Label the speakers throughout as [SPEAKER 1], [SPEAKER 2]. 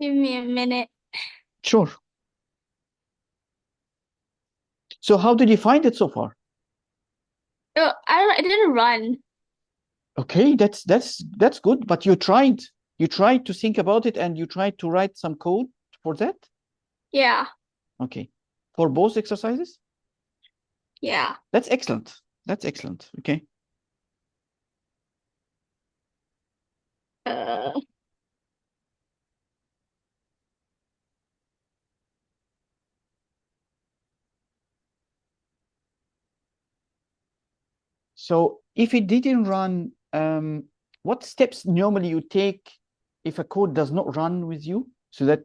[SPEAKER 1] Give me a minute.
[SPEAKER 2] Sure. So how did you find it so far?
[SPEAKER 1] Oh, I didn't run.
[SPEAKER 2] Okay, that's good, but you tried to think about it and you tried to write some code for that?
[SPEAKER 1] Yeah,
[SPEAKER 2] Okay. For both exercises?
[SPEAKER 1] yeah.
[SPEAKER 2] That's excellent. That's excellent. Okay.
[SPEAKER 1] Uh,
[SPEAKER 2] So if it didn't run, what steps normally you take if a code does not run with you so that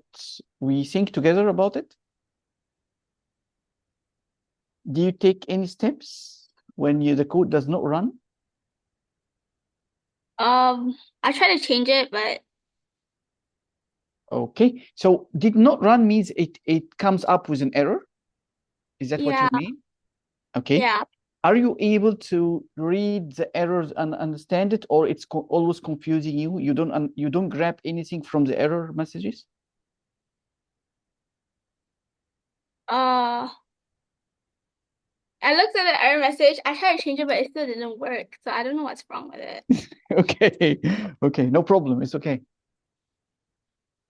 [SPEAKER 2] we think together about it? Do you take any steps when the code does not run?
[SPEAKER 1] I tried to change it, but
[SPEAKER 2] Okay. So did not run means it comes up with an error. Is that what you
[SPEAKER 1] yeah,
[SPEAKER 2] mean? Okay.
[SPEAKER 1] yeah.
[SPEAKER 2] Are you able to read the errors and understand it, or it's always confusing you? You don't grab anything from the error messages?
[SPEAKER 1] Uh, I looked at the error message. I tried to change it, but it still didn't work. So I don't know what's wrong with it.
[SPEAKER 2] Okay. Okay, no problem. It's okay.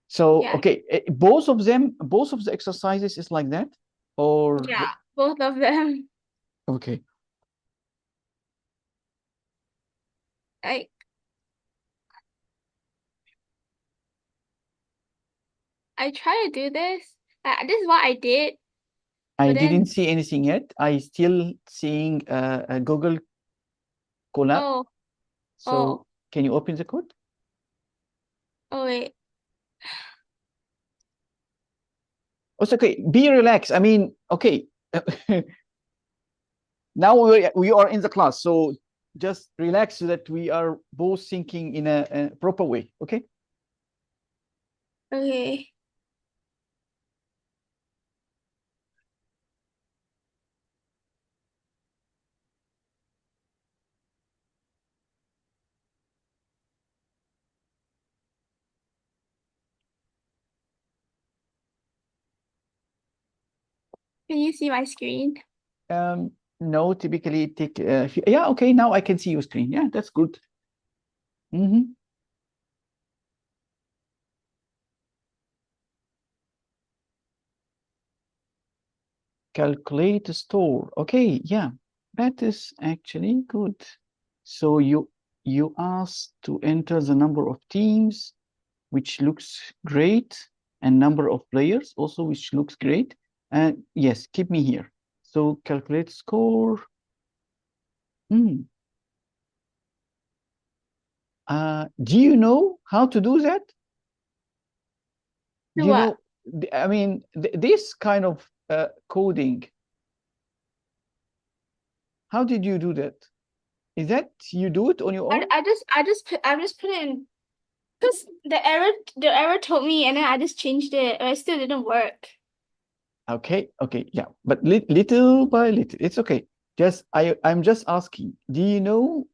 [SPEAKER 2] So,
[SPEAKER 1] Yeah,
[SPEAKER 2] okay, both of them, both of the exercises is like that, or
[SPEAKER 1] yeah, both of them.
[SPEAKER 2] okay.
[SPEAKER 1] Like I try to do this. This is what I did,
[SPEAKER 2] I
[SPEAKER 1] but
[SPEAKER 2] didn't
[SPEAKER 1] then
[SPEAKER 2] see anything yet. I still seeing a Google Colab.
[SPEAKER 1] oh, oh,
[SPEAKER 2] So, can you open the code?
[SPEAKER 1] oh wait.
[SPEAKER 2] Oh, it's okay. Be relaxed. I mean, okay. Now we are in the class, so just relax so that we are both thinking in a proper way. Okay.
[SPEAKER 1] Okay. Can you see my screen?
[SPEAKER 2] Um, no, typically take. Yeah. Okay. Now I can see your screen. Yeah, that's good. Mm-hmm. Calculate store. Okay, yeah, that is actually good. So you asked to enter the number of teams, which looks great, and number of players also, which looks great. And yes, keep me here. So calculate score. Hmm. Do you know how to do that? Do
[SPEAKER 1] Do
[SPEAKER 2] you
[SPEAKER 1] what?
[SPEAKER 2] know? I mean, this kind of coding. How did you do that? Is that you do it on your
[SPEAKER 1] I,
[SPEAKER 2] own?
[SPEAKER 1] I just put it in because the error told me, and then I just changed it, and it still didn't work.
[SPEAKER 2] Okay, okay, yeah, but little by little, it's okay. I'm just asking, do you know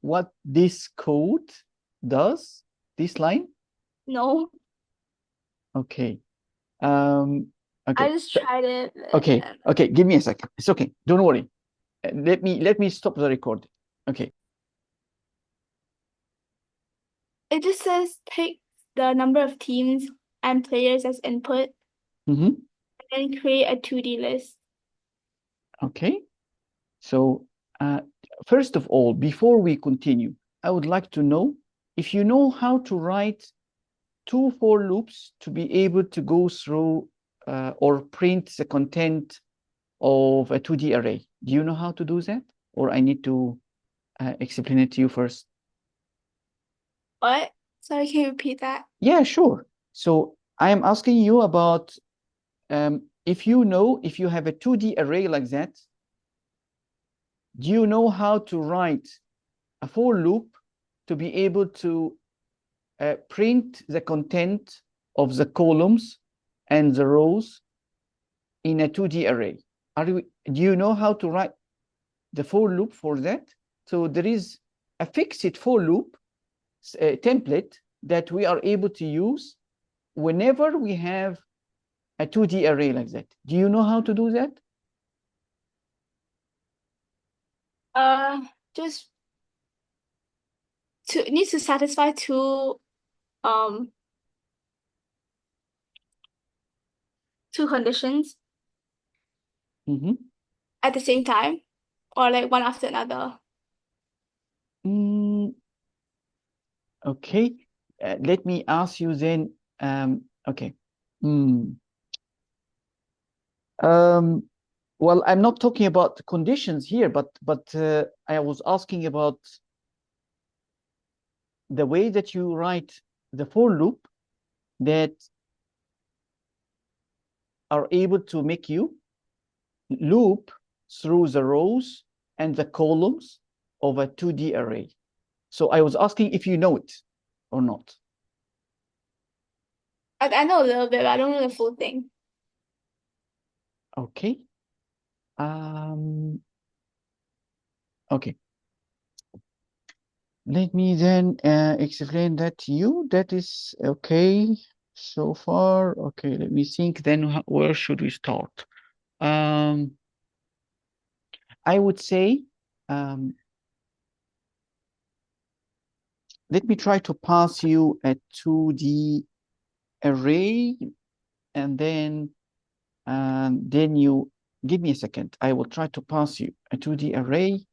[SPEAKER 2] what this code does? This line?
[SPEAKER 1] No,
[SPEAKER 2] Okay.
[SPEAKER 1] I
[SPEAKER 2] Okay.
[SPEAKER 1] just tried it.
[SPEAKER 2] Okay. Okay. Give me a second. It's okay. Don't worry. Let me stop the recording. Okay.
[SPEAKER 1] It just says take the number of teams and players as input,
[SPEAKER 2] Mm-hmm.
[SPEAKER 1] and then create a 2D list.
[SPEAKER 2] Okay. So, first of all, before we continue, I would like to know if you know how to write two for loops to be able to go through or print the content of a 2D array. Do you know how to do that? Or I need to explain it to you first?
[SPEAKER 1] What? Sorry, can you repeat that?
[SPEAKER 2] Yeah, sure. So I am asking you about if you know, if you have a 2D array like that, do you know how to write a for loop to be able to print the content of the columns and the rows in a 2D array? Do you know how to write the for loop for that? So there is a fixed for loop template that we are able to use whenever we have a 2D array like that, do you know how to do that?
[SPEAKER 1] Uh, just it needs to satisfy um two conditions
[SPEAKER 2] Mm-hmm.
[SPEAKER 1] at the same time, or like one after another.
[SPEAKER 2] Mm, okay. Let me ask you then. Okay. Mm. Um, well, I'm not talking about conditions here, but I was asking about the way that you write the for loop that are able to make you loop through the rows and the columns of a 2D array. So I was asking if you know it or not.
[SPEAKER 1] I know a little bit, but I don't know the full thing.
[SPEAKER 2] Okay. Um, okay. Let me then explain that to you. That is okay so far. Okay, let me think then where should we start? Um, I would say, um, let me try to pass you a 2D array and then you give me a second. I will try to pass you a 2D array.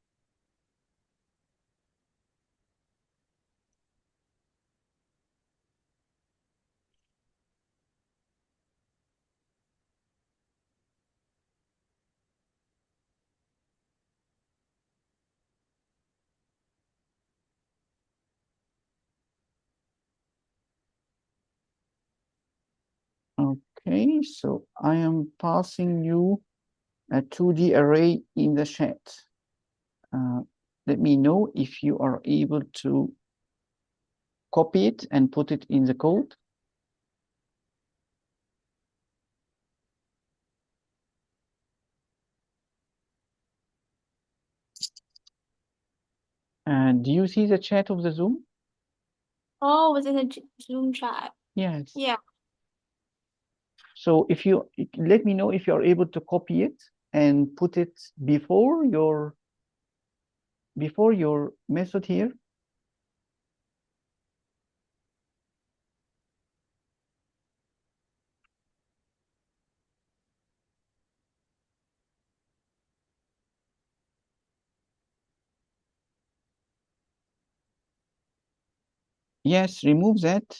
[SPEAKER 2] Okay, so I am passing you a 2D array in the chat. Uh, let me know if you are able to copy it and put it in the code. And do you see the chat of the Zoom?
[SPEAKER 1] Oh, it was in the Zoom chat.
[SPEAKER 2] Yes.
[SPEAKER 1] Yeah.
[SPEAKER 2] So if you let me know if you're able to copy it and put it before your method here. Yes, remove that.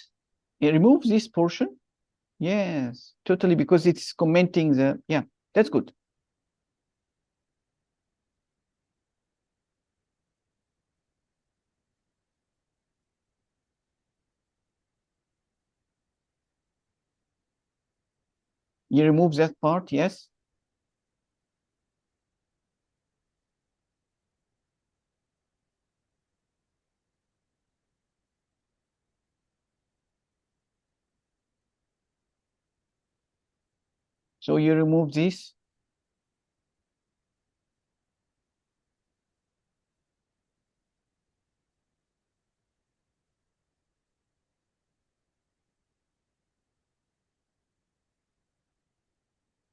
[SPEAKER 2] Remove this portion. Yes, totally, because it's commenting the, yeah, that's good. You remove that part, yes. So you remove this.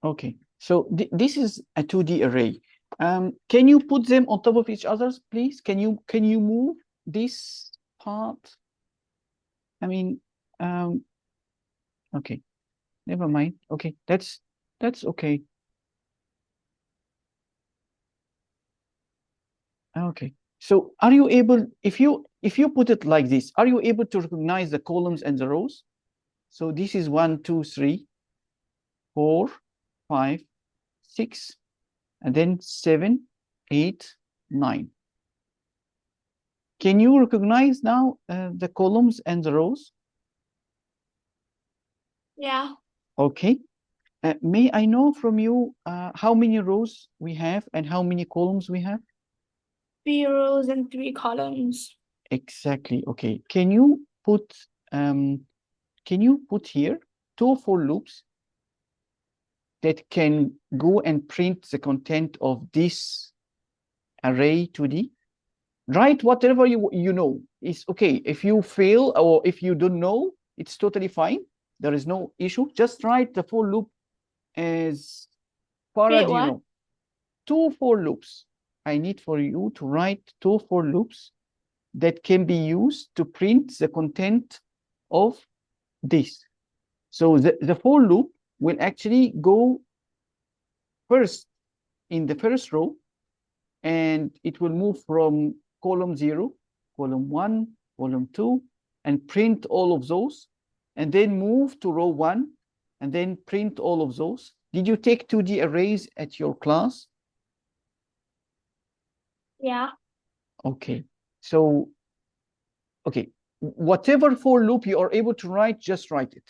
[SPEAKER 2] Okay, so this is a 2D array. Can you put them on top of each other, please? Can you move this part? I mean, okay, never mind. Okay, that's okay. Okay. So are you able, if you put it like this, are you able to recognize the columns and the rows? So this is 1, 2, 3, 4, 5, 6, and then 7, 8, 9. Can you recognize now the columns and the rows?
[SPEAKER 1] Yeah.
[SPEAKER 2] Okay. May I know from you how many rows we have and how many columns we have?
[SPEAKER 1] 3 rows and 3 columns.
[SPEAKER 2] Exactly. Okay. Um, can you put here 2 for loops that can go and print the content of this array 2D? Write whatever you know. It's okay. If you fail or if you don't know, it's totally fine. There is no issue. Just write the for loop as far
[SPEAKER 1] Create
[SPEAKER 2] as you
[SPEAKER 1] what?
[SPEAKER 2] know. 2 for loops. I need for you to write 2 for loops that can be used to print the content of this. So the for loop will actually go first in the first row, and it will move from column 0, column 1, column 2, and print all of those, and then move to row 1, and then print all of those. Did you take 2D arrays at your class?
[SPEAKER 1] Yeah.
[SPEAKER 2] Okay. So, okay, whatever for loop you are able to write, just write it.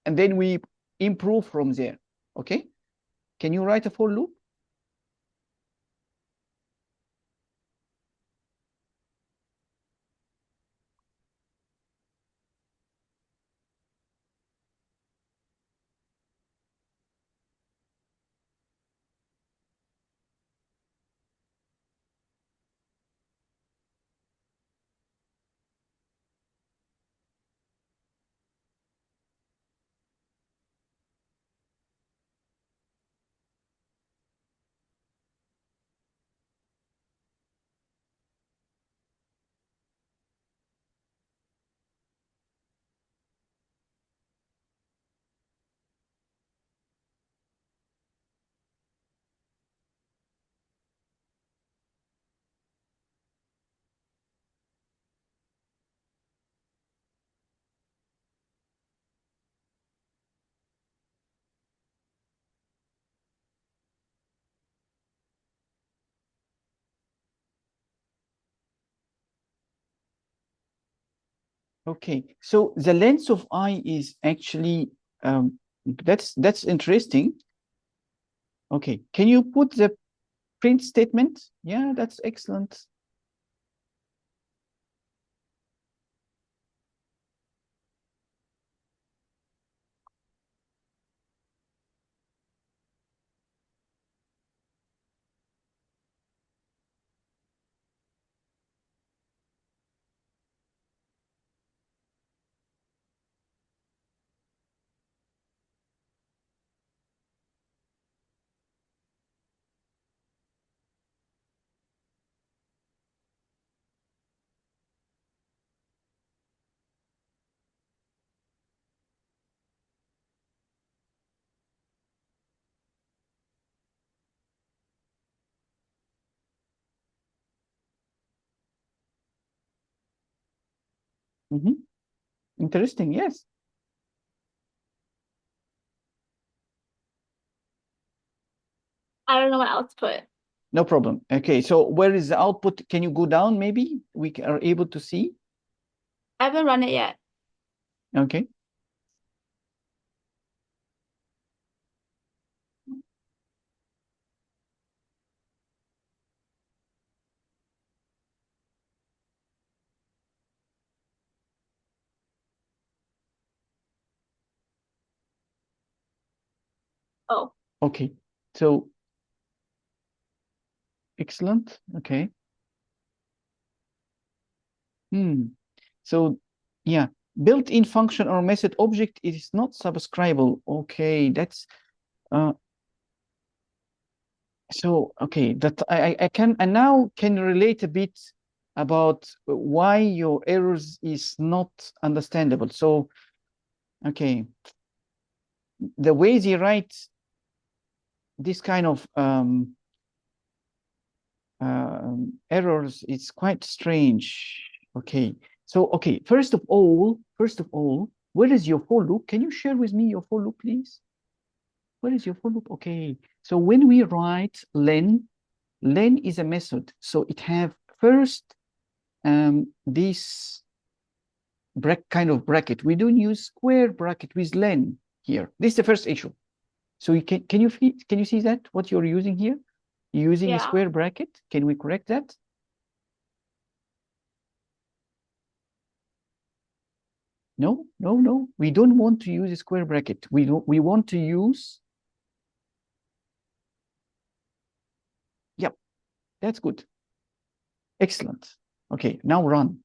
[SPEAKER 2] And then we improve from there. Okay? Can you write a for loop? Okay, so the length of I is actually that's interesting. Okay, can you put the print statement? Yeah, that's excellent. Mm-hmm. Interesting, yes.
[SPEAKER 1] I don't know what else to put.
[SPEAKER 2] No problem. Okay, so where is the output? Can you go down maybe? We are able to see.
[SPEAKER 1] I haven't run it yet.
[SPEAKER 2] Okay.
[SPEAKER 1] Oh,
[SPEAKER 2] Okay. So excellent. Okay. Hmm. So yeah, built-in function or method object is not subscribable. Okay, that's uh so okay, that I can and now can relate a bit about why your errors is not understandable. So okay, the way they write this kind of errors is quite strange. Okay, so okay, first of all, where is your for loop? Can you share with me your for loop, please? Where is your for loop? Okay, so when we write len is a method, so it have first this kind of bracket. We don't use square bracket with len here. This is the first issue. So you can you see that what you're using here? You're using a
[SPEAKER 1] yeah.
[SPEAKER 2] square bracket. Can we correct that? No, no, no. We don't want to use a square bracket. We want to use. Yep, that's good. Excellent. Okay, now run. 。 . 。 。 。 . 。 . 。 . 。 . 。 . 。 . 。 . 。 . 。 . 。 . . 。 . 。 。 . 。 . 。 。 . 。 。 . 。 . 。 . 。 。 . 。 . 。 . 。 . 。 .
[SPEAKER 1] Run.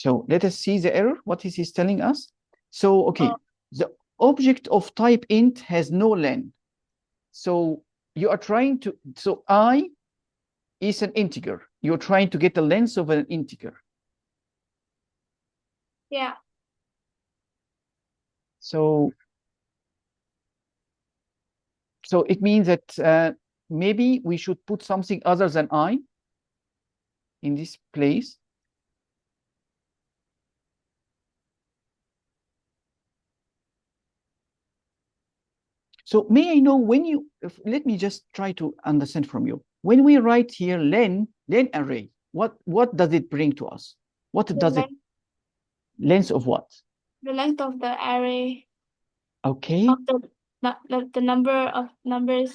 [SPEAKER 2] So let us see the error. What is he telling us? So,
[SPEAKER 1] Oh,
[SPEAKER 2] okay, the object of type int has no len. So you are trying to, so I is an integer. You're trying to get the length of an integer.
[SPEAKER 1] yeah.
[SPEAKER 2] So, so it means that maybe we should put something other than I in this place. So may I know when you, let me just try to understand from you. When we write here len array, what does it bring to us? What
[SPEAKER 1] The
[SPEAKER 2] does it,
[SPEAKER 1] length,
[SPEAKER 2] length of what?
[SPEAKER 1] the length of the array
[SPEAKER 2] Okay,
[SPEAKER 1] of the number of numbers.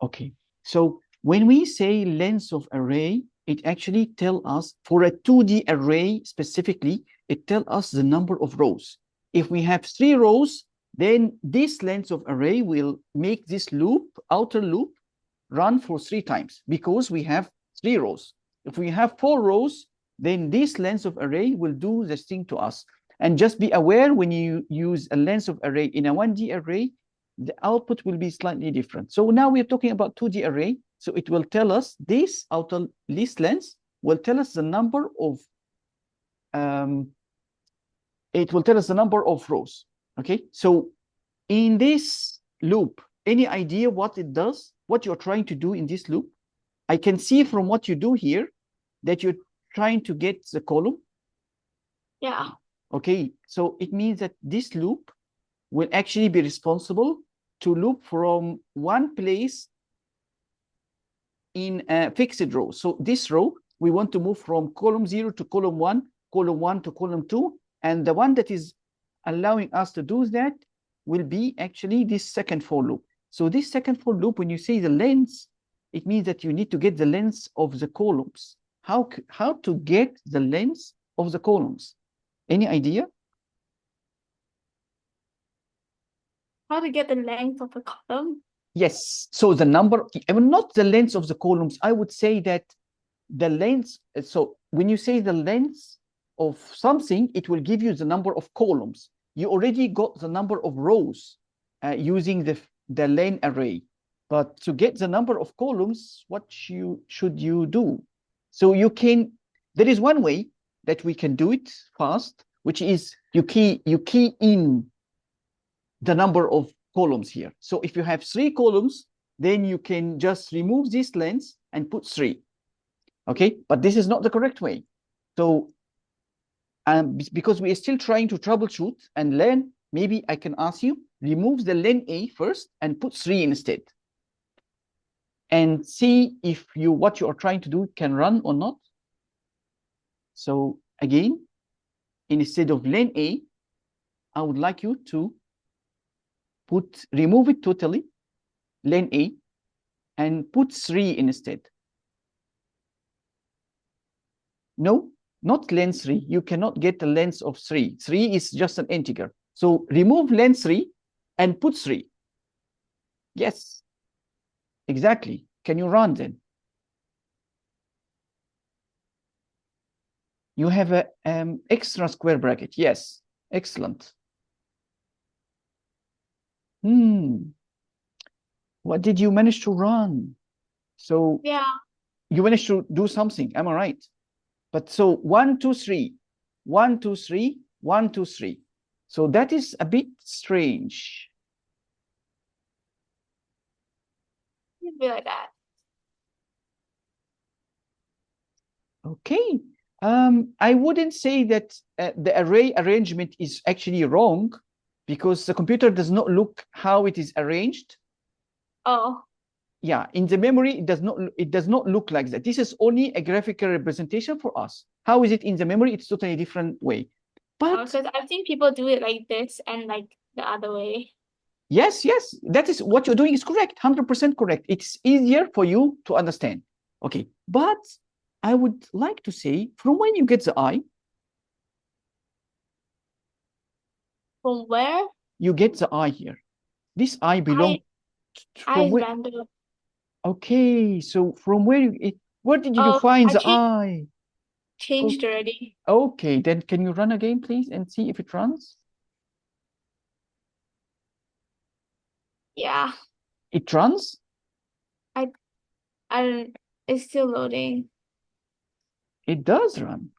[SPEAKER 2] okay. So when we say length of array, it actually tell us for a 2D array specifically, it tell us the number of rows. If we have 3 rows, then this length of array will make this loop, outer loop, run for 3 times because we have 3 rows. If we have 4 rows, then this length of array will do this thing to us. And just be aware when you use a length of array in a 1D array, the output will be slightly different. So now we're talking about 2D array. So it will tell us this outer list length will tell us the number of it will tell us the number of rows. Okay, so in this loop, any idea what it does, what you're trying to do in this loop? I can see from what you do here that you're trying to get the column.
[SPEAKER 1] Yeah.
[SPEAKER 2] Okay, so it means that this loop will actually be responsible to loop from one place in a fixed row. So this row, we want to move from column 0 to column 1 to column 2. And the one that is allowing us to do that will be actually this second for loop. So this second for loop, when you say the length, it means that you need to get the length of the columns. How to get the length of the columns? Any idea?
[SPEAKER 1] How to get the length of a column?
[SPEAKER 2] Yes. So the number, I mean, not the length of the columns. I would say that the length. So when you say the length of something, it will give you the number of columns. You already got the number of rows using the len array. But to get the number of columns, what should you do? So you can, there is one way that we can do it fast, which is you key in the number of columns here. So if you have 3 columns, then you can just remove this length and put 3. Okay, but this is not the correct way. So because we are still trying to troubleshoot and learn, maybe I can ask you, remove the len a first and put 3 instead. And see if what you are trying to do can run or not. So again, instead of len a, I would like you to remove it totally, len a, and put 3 instead. No, not len 3. You cannot get the length of 3. 3 is just an integer. So remove len 3 and put 3. Yes, exactly. Can you run then? You have a extra square bracket. Yes, excellent. What did you manage to run? So
[SPEAKER 1] Yeah.
[SPEAKER 2] you managed to do something. Am I right? But so 1, 2, 3, 1, 2, 3, 1, 2, 3. So that is a bit strange.
[SPEAKER 1] It'd be like that.
[SPEAKER 2] Okay. I wouldn't say that the array arrangement is actually wrong because the computer does not look how it is arranged.
[SPEAKER 1] Oh.
[SPEAKER 2] Yeah, in the memory, it does not look like that. This is only a graphical representation for us. How is it in the memory? It's totally different way. But
[SPEAKER 1] Because I've seen people do it like this and like the other way.
[SPEAKER 2] yes, yes, that is what you're doing is correct, 100% correct. It's easier for you to understand. Okay, but I would like to say from when you get the I,
[SPEAKER 1] From where?
[SPEAKER 2] you get the I here. This I belong
[SPEAKER 1] I
[SPEAKER 2] from
[SPEAKER 1] is
[SPEAKER 2] where?
[SPEAKER 1] random.
[SPEAKER 2] Okay, so from where where did you
[SPEAKER 1] Oh,
[SPEAKER 2] find
[SPEAKER 1] I
[SPEAKER 2] the
[SPEAKER 1] changed
[SPEAKER 2] I?
[SPEAKER 1] changed already.
[SPEAKER 2] Okay, then can you run again, please, and see if it runs?
[SPEAKER 1] Yeah,
[SPEAKER 2] It runs?
[SPEAKER 1] I I don't. It's still loading.
[SPEAKER 2] It does run.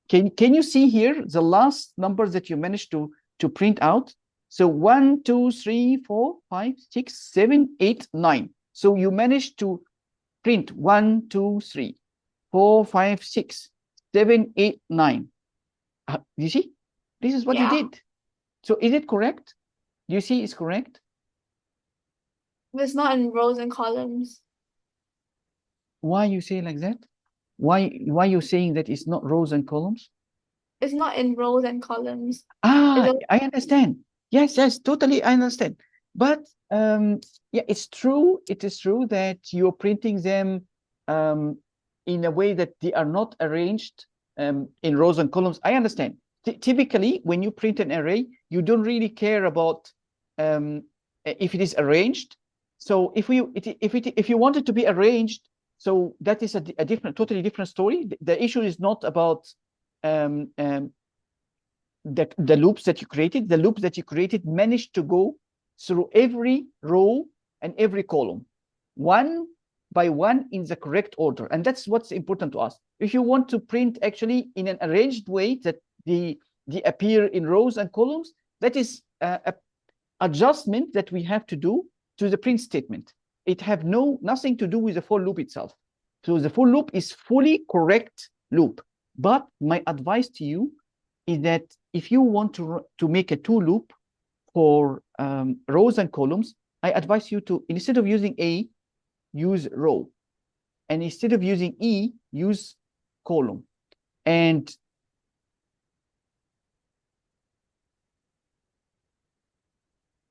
[SPEAKER 2] Can you see here the last numbers that you managed to print out? So 1, 2, 3, 4, 5, 6, 7, 8, 9. So you managed to print 1, 2, 3, 4, 5, 6, 7, 8, 9. You see? This is what you
[SPEAKER 1] Yeah,
[SPEAKER 2] did. So is it correct? Do you see it's correct?
[SPEAKER 1] it's not in rows and columns.
[SPEAKER 2] Why you say like that? Why you saying that it's not rows and columns?
[SPEAKER 1] It's not in rows and columns. It's
[SPEAKER 2] Ah,
[SPEAKER 1] a,
[SPEAKER 2] I understand. Yes, yes, totally, I understand. But yeah, it's true. It is true that you're printing them um, in a way that they are not arranged in rows and columns. I understand. Typically, when you print an array, you don't really care about um, if it is arranged. So if you want it to be arranged, so that is a different, totally different story. The issue is not about um, um, the loops that you created. The loops that you created managed to go through every row and every column, one by one in the correct order. And that's what's important to us. If you want to print actually in an arranged way that they appear in rows and columns, that is a adjustment that we have to do to the print statement. It have nothing to do with the for loop itself. So the for loop is fully correct loop. But my advice to you is that if you want to make a to loop for rows and columns, I advise you to, instead of using A, use row. And instead of using E, use column. And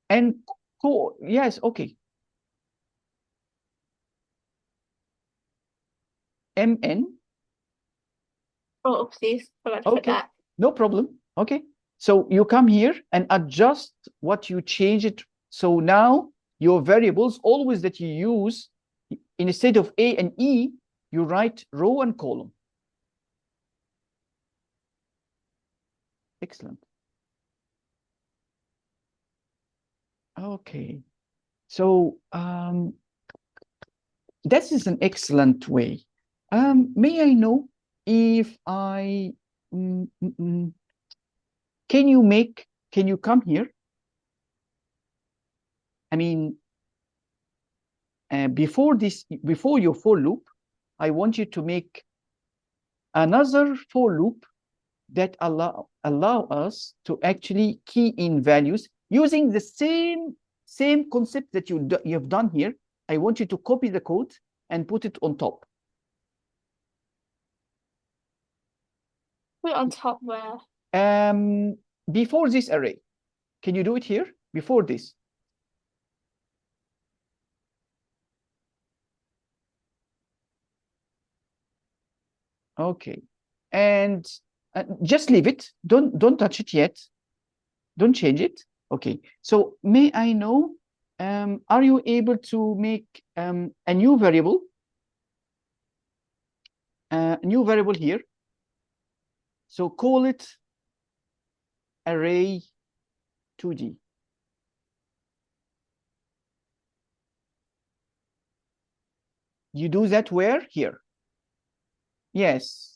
[SPEAKER 2] and yes, okay. MN.
[SPEAKER 1] oh, oopsies, forgot to put
[SPEAKER 2] Okay,
[SPEAKER 1] that.
[SPEAKER 2] no problem. Okay, so you come here and adjust what you change it. So now your variables, always that you use, instead of A and E, you write row and column. Excellent. Okay, so that is an excellent way. May I know if mm, mm, mm, can you come here? I mean, before your for loop, I want you to make another for loop that allow us to actually key in values using the same concept that you have done here. I want you to copy the code and put it on top.
[SPEAKER 1] Put it on top where?
[SPEAKER 2] Um, before this array, can you do it here? Before this. Okay. And just leave it. Don't touch it yet. Don't change it. Okay. So may I know, are you able to make a new variable? New variable here. So call it array 2D. You do that where? Here. Yes.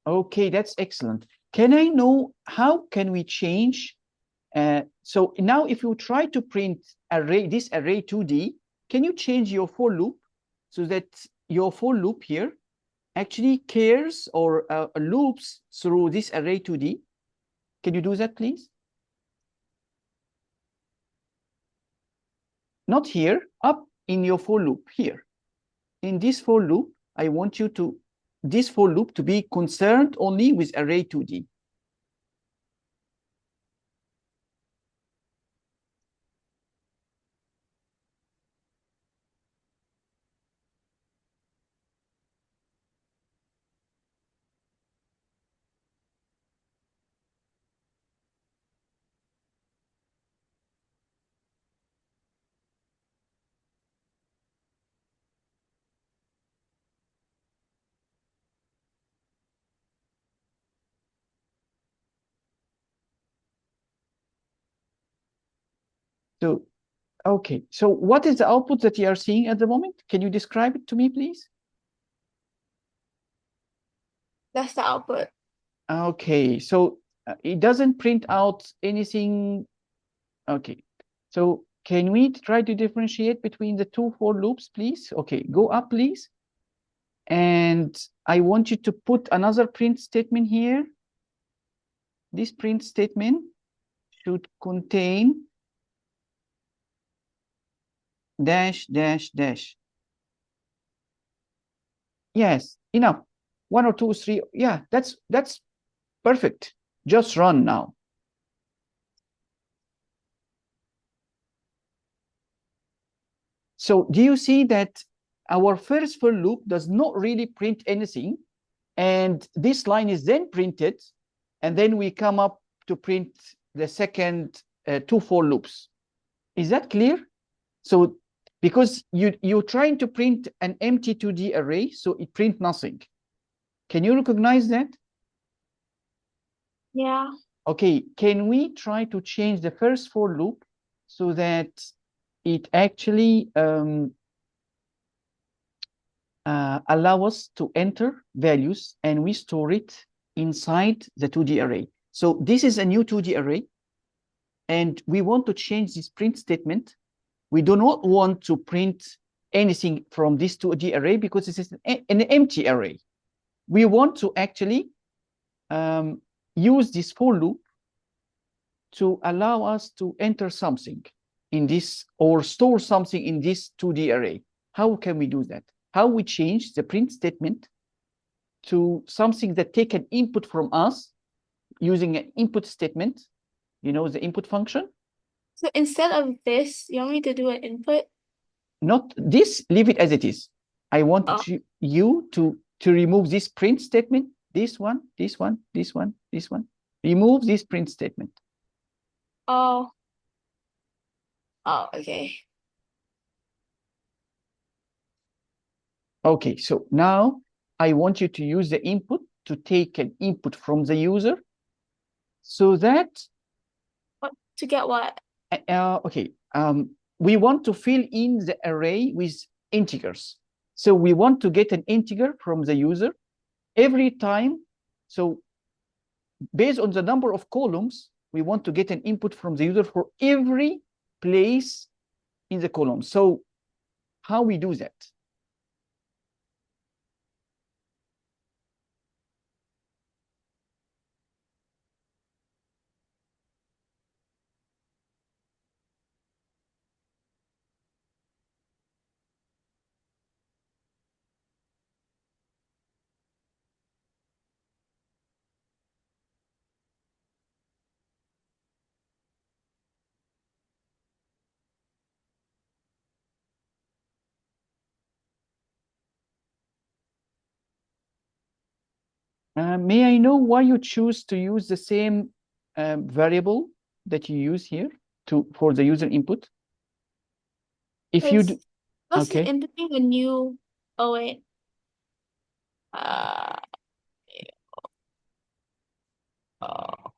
[SPEAKER 2] Okay, that's excellent. Can I know how can we change? So now if you try to print this array 2D, can you change your for loop so that your for loop here actually cares or loops through this array 2D? Can you do that, please? Not here, up in your for loop here. In this for loop, I want you to, this for loop to be concerned only with array 2D. So, okay. So what is the output that you are seeing at the moment? Can you describe it to me, please?
[SPEAKER 1] That's the output.
[SPEAKER 2] Okay. So it doesn't print out anything. Okay. So can we try to differentiate between the two for loops, please? Okay. Go up, please. And I want you to put another print statement here. This print statement should contain dash, dash, dash. Yes, enough. One or two, three. Yeah, that's perfect. Just run now. So do you see that our first for loop does not really print anything? And this line is then printed, and then we come up to print the second two for loops. Is that clear? So because you're trying to print an empty 2D array, so it print nothing. Can you recognize that?
[SPEAKER 1] Yeah.
[SPEAKER 2] Okay, can we try to change the first for loop so that it actually allow us to enter values and we store it inside the 2D array. So this is a new 2D array, and we want to change this print statement. We do not want to print anything from this 2D array because this is an empty array. We want to actually use this for loop to allow us to enter something in this or store something in this 2D array. How can we do that? How we change the print statement to something that take an input from us using an input statement, you know, the input function?
[SPEAKER 1] So instead of this, you want me to do an input?
[SPEAKER 2] Not this, leave it as it is. I want
[SPEAKER 1] Oh,
[SPEAKER 2] you to remove this print statement, this one, this one, this one, this one. Remove this print statement.
[SPEAKER 1] oh, oh, okay.
[SPEAKER 2] Okay, so now I want you to use the input to take an input from the user so that,
[SPEAKER 1] What to get what?
[SPEAKER 2] okay, we want to fill in the array with integers. So we want to get an integer from the user every time. So based on the number of columns, we want to get an input from the user for every place in the column. So how we do that? May I know why you choose to use the same variable that you use here for the user input? If you do,
[SPEAKER 1] Because this is
[SPEAKER 2] okay.
[SPEAKER 1] inputting a new. Oh wait. Uh. Oh.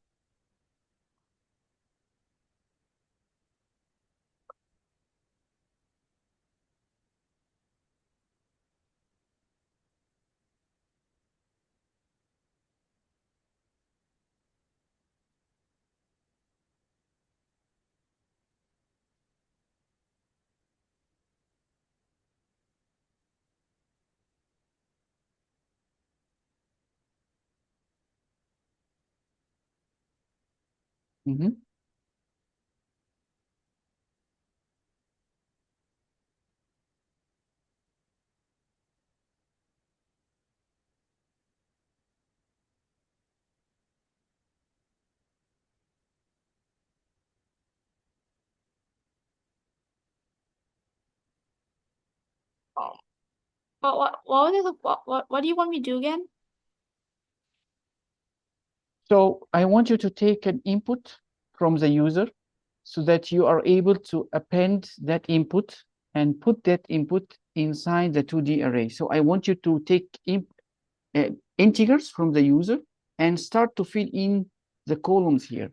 [SPEAKER 2] Mhm.
[SPEAKER 1] Oh. What is it? What do you want me to do again?
[SPEAKER 2] So I want you to take an input from the user so that you are able to append that input and put that input inside the 2D array. So I want you to take integers from the user and start to fill in the columns here.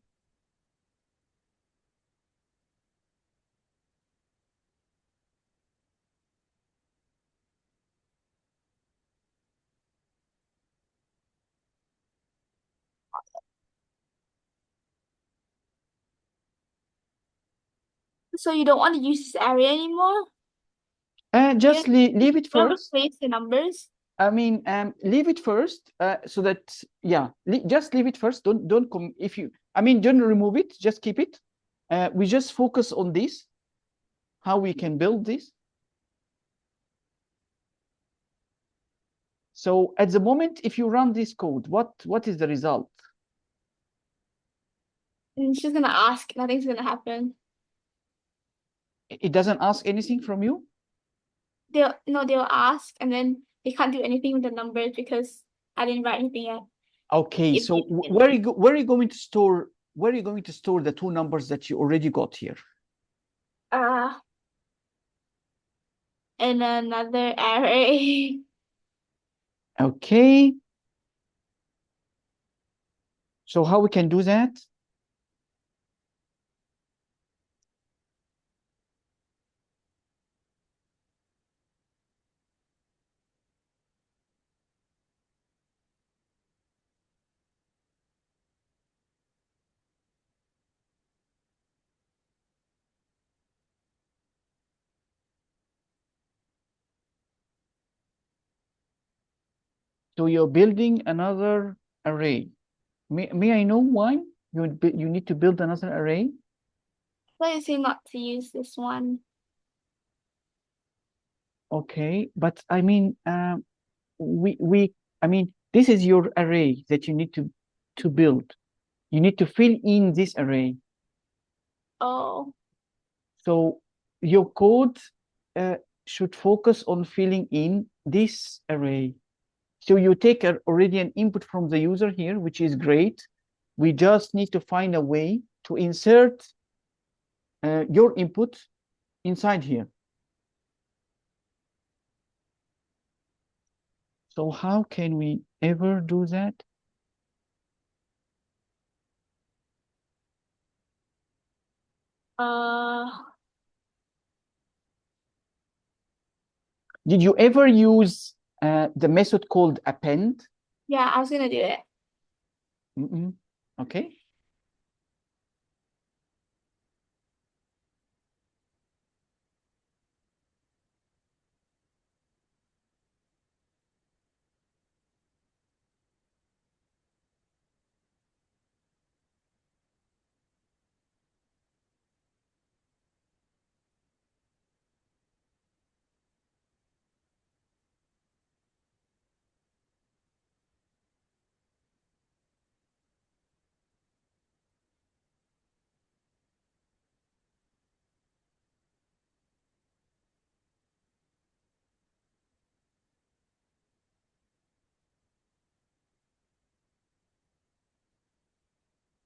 [SPEAKER 1] So you don't want to use this area anymore? You
[SPEAKER 2] Just leave it
[SPEAKER 1] don't
[SPEAKER 2] first.
[SPEAKER 1] replace the numbers?
[SPEAKER 2] I mean, leave it first, so that, yeah, just leave it first. Don't come if you. I mean, don't remove it. Just keep it. We just focus on this, how we can build this. So at the moment, if you run this code, what is the result?
[SPEAKER 1] And she's gonna ask, nothing's gonna happen.
[SPEAKER 2] It doesn't ask anything from you.
[SPEAKER 1] They'll ask and then they can't do anything with the numbers because I didn't write anything yet.
[SPEAKER 2] Okay,
[SPEAKER 1] If
[SPEAKER 2] so where are you going to store the two numbers that you already got here?
[SPEAKER 1] uh in another array.
[SPEAKER 2] Okay, so how we can do that? So you're building another array. May I know why you need to build another array?
[SPEAKER 1] Why is he not to use this one?
[SPEAKER 2] Okay, but I mean, we I mean, this is your array that you need to build. You need to fill in this array.
[SPEAKER 1] Oh,
[SPEAKER 2] So your code uh, should focus on filling in this array. So you take already an input from the user here, which is great. We just need to find a way to insert your input inside here. So how can we ever do that?
[SPEAKER 1] uh,
[SPEAKER 2] Did you ever use the method called append?
[SPEAKER 1] yeah, I was gonna do it.
[SPEAKER 2] Okay.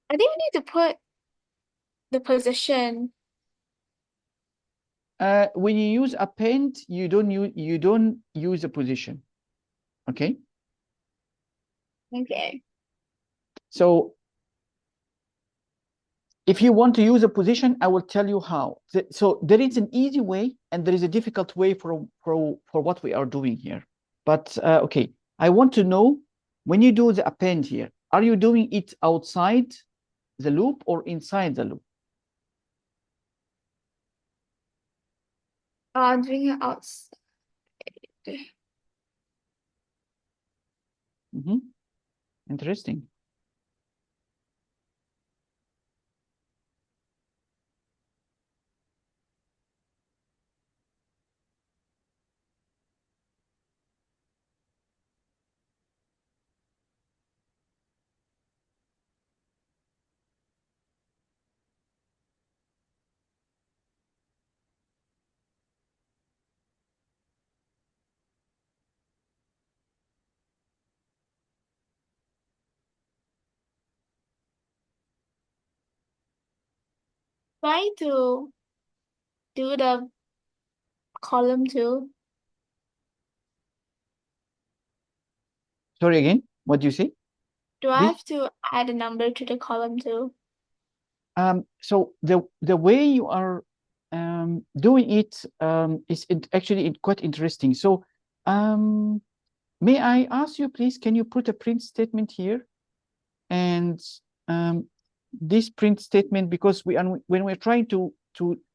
[SPEAKER 1] I think we need to put the position.
[SPEAKER 2] When you use append, you don't use a position. Okay.
[SPEAKER 1] Okay.
[SPEAKER 2] So if you want to use a position, I will tell you how. So there is an easy way and there is a difficult way for what we are doing here. But okay, I want to know, when you do the append here, are you doing it outside the loop or inside the loop?
[SPEAKER 1] I'm doing it outside.
[SPEAKER 2] Interesting.
[SPEAKER 1] Try to do the column too.
[SPEAKER 2] Sorry again, what do you say?
[SPEAKER 1] Do I
[SPEAKER 2] This
[SPEAKER 1] have to add a number to the column too?
[SPEAKER 2] So the way you are doing it is actually quite interesting. So may I ask you, please, can you put a print statement here? And this print statement, because when we're trying to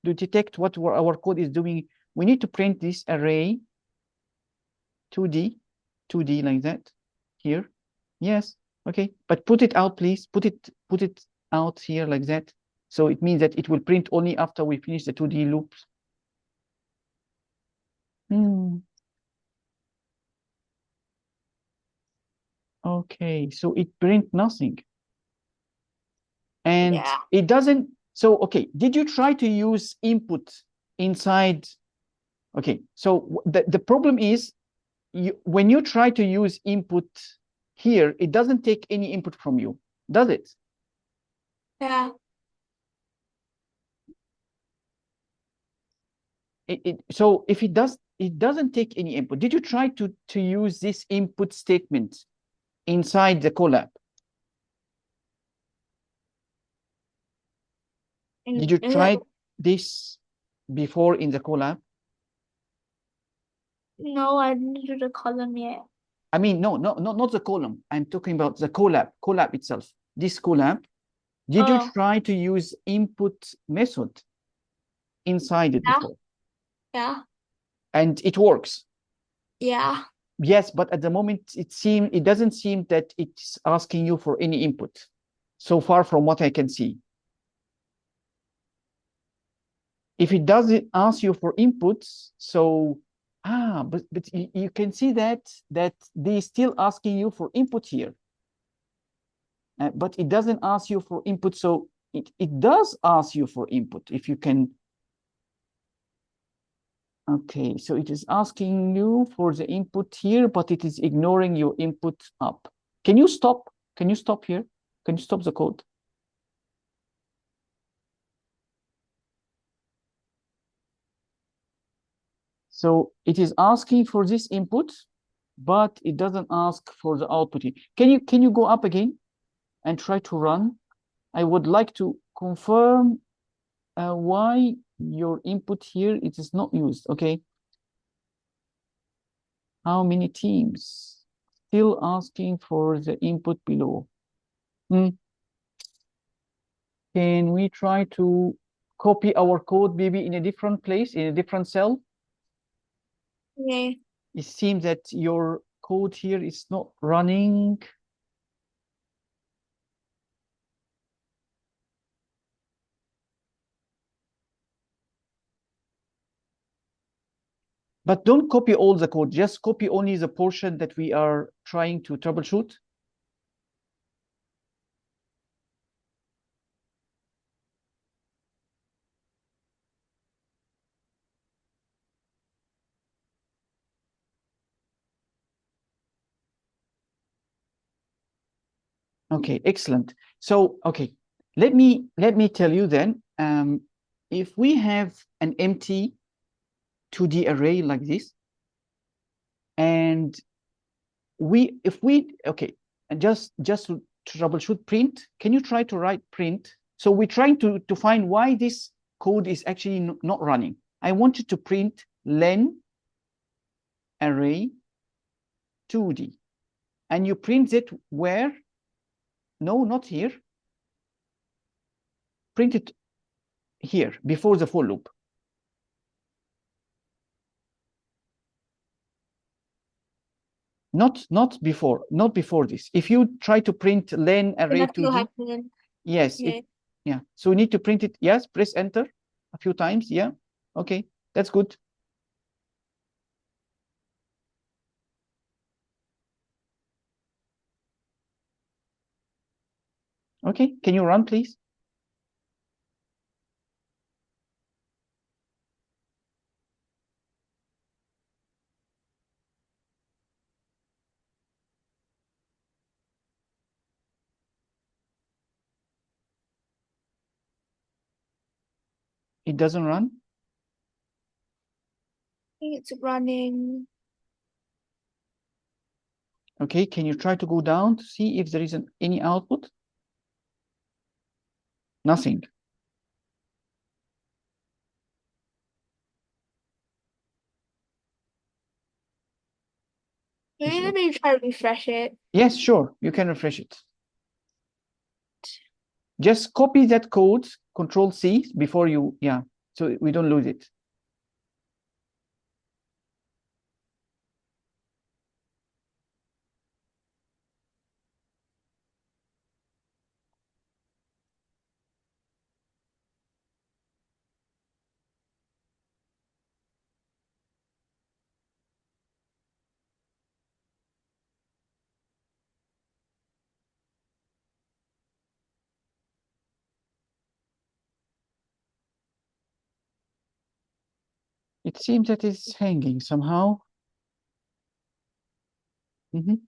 [SPEAKER 2] detect what our code is doing, we need to print this array 2D like that here. Yes, okay, but put it out, please. Put it out here like that. So it means that it will print only after we finish the 2D loops. Okay, so it print nothing. And
[SPEAKER 1] Yeah.
[SPEAKER 2] it doesn't. So, okay, did you try to use input inside? Okay, so the problem is when you try to use input here, it doesn't take any input from you, does it?
[SPEAKER 1] Yeah.
[SPEAKER 2] So if it does, it doesn't take any input. Did you try to use this input statement inside the collab? Did you
[SPEAKER 1] In the
[SPEAKER 2] try this before in the collab?
[SPEAKER 1] No, I didn't do the column yet.
[SPEAKER 2] I mean, no, not the column. I'm talking about the collab itself. This collab. Did you
[SPEAKER 1] Oh,
[SPEAKER 2] try to use input method inside it
[SPEAKER 1] yeah,
[SPEAKER 2] before?
[SPEAKER 1] yeah,
[SPEAKER 2] And it works.
[SPEAKER 1] yeah.
[SPEAKER 2] Yes, but at the moment it doesn't seem that it's asking you for any input. So far from what I can see. If it doesn't ask you for inputs, so but you can see that they still asking you for input here. But it doesn't ask you for input, so it does ask you for input if you can. Okay, so it is asking you for the input here, but it is ignoring your input up. Can you stop? Can you stop here? Can you stop the code? So it is asking for this input, but it doesn't ask for the output. Can you go up again and try to run? I would like to confirm why your input here it is not used. Okay. How many teams? Still asking for the input below. Hmm. Can we try to copy our code maybe in a different place, in a different cell?
[SPEAKER 1] Okay.
[SPEAKER 2] It seems that your code here is not running. But don't copy all the code, just copy only the portion that we are trying to troubleshoot. Okay, excellent. So, okay, let me tell you then, if we have an empty 2D array like this, and okay, and just to troubleshoot print, can you try to write print? So we're trying to find why this code is actually not running. I want you to print len array 2D, and you print it where? No, not here. Print it here before the for loop. Not before this. If you try to print len
[SPEAKER 1] Then
[SPEAKER 2] array
[SPEAKER 1] I feel
[SPEAKER 2] 2D,
[SPEAKER 1] happy.
[SPEAKER 2] yes,
[SPEAKER 1] Yeah.
[SPEAKER 2] yeah. So we need to print it. Yes, press enter a few times. Yeah. Okay, that's good. Okay, can you run, please? It doesn't run.
[SPEAKER 1] It's running.
[SPEAKER 2] Okay, can you try to go down to see if there is any output? Nothing.
[SPEAKER 1] Maybe let me try to refresh it.
[SPEAKER 2] Yes, sure. You can refresh it. Just copy that code, Control C before you, yeah, so we don't lose it. It seems that it's hanging somehow. Mhm.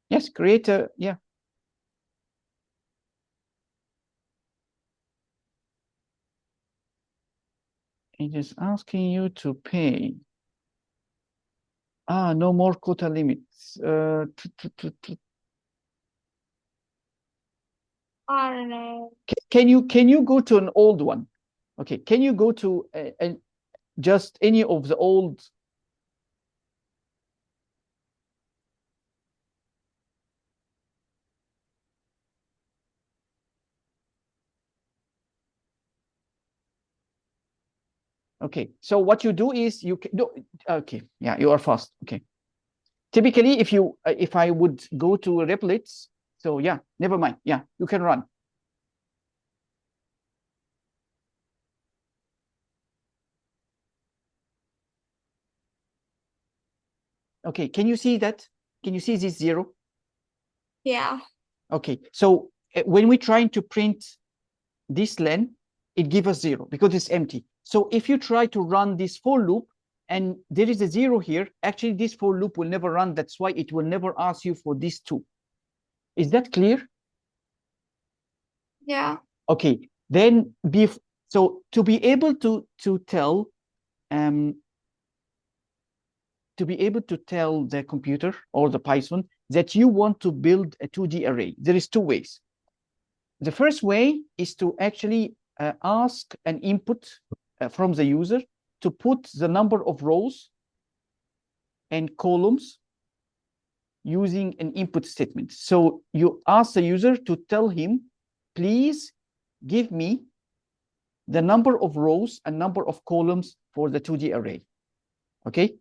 [SPEAKER 2] Yes, create a, yeah. It is asking you to pay. Ah, no more quota limits.
[SPEAKER 1] I don't know.
[SPEAKER 2] Can you go to an old one? Okay, can you go to just any of the old? Okay, so what you do is you can do. Okay, yeah, you are fast. Okay, typically if I would go to replets, so yeah, never mind. Yeah, you can run. Okay, can you see that? Can you see this zero?
[SPEAKER 1] Yeah.
[SPEAKER 2] Okay, so when we're trying to print this len, it gives us zero because it's empty. So if you try to run this for loop and there is a zero here, actually this for loop will never run. That's why it will never ask you for these two. Is that clear?
[SPEAKER 1] Yeah.
[SPEAKER 2] Okay, then so to be able to tell um, the computer or the Python that you want to build a 2D array, there is two ways. The first way is to actually ask an input from the user to put the number of rows and columns using an input statement. So you ask the user to tell him, please give me the number of rows and number of columns for the 2D array. Okay.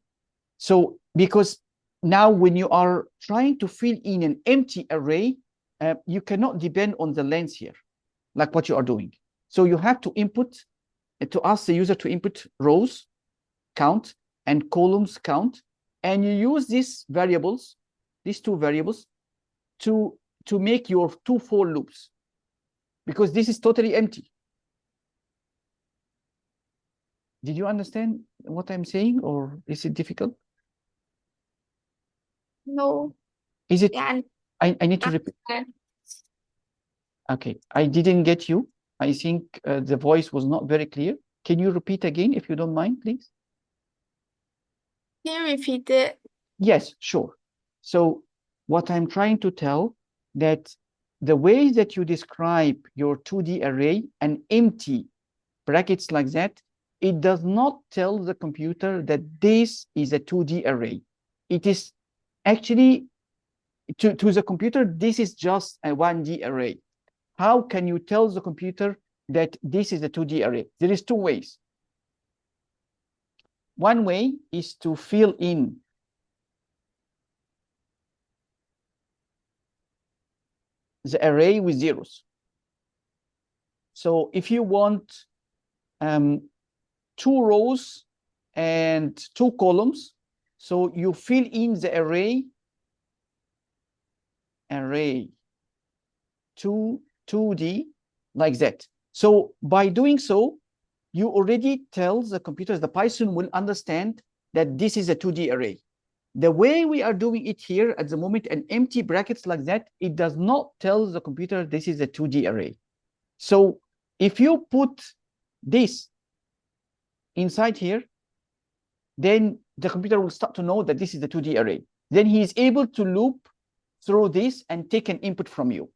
[SPEAKER 2] So because now when you are trying to fill in an empty array, you cannot depend on the length here, like what you are doing. So you have to ask the user to input rows count and columns count, and you use these two variables, to make your two for loops, because this is totally empty. Did you understand what I'm saying, or is it difficult?
[SPEAKER 1] No.
[SPEAKER 2] Is it?
[SPEAKER 1] Yeah.
[SPEAKER 2] I need to repeat. Okay, I didn't get you. I think the voice was not very clear. Can you repeat again, if you don't mind, please?
[SPEAKER 1] Can you repeat it?
[SPEAKER 2] Yes, sure. So what I'm trying to tell, that the way that you describe your 2D array, an empty brackets like that, it does not tell the computer that this is a 2D array. It is actually, to the computer, this is just a 1D array. How can you tell the computer that this is a 2D array? There is two ways. One way is to fill in the array with zeros. So if you want two rows and two columns, so you fill in the array 2D like that. So by doing so, you already tell the computer, the Python will understand that this is a 2D array. The way we are doing it here at the moment, an empty brackets like that, it does not tell the computer this is a 2D array. So if you put this inside here, then the computer will start to know that this is a 2D array. Then he is able to loop through this and take an input from you.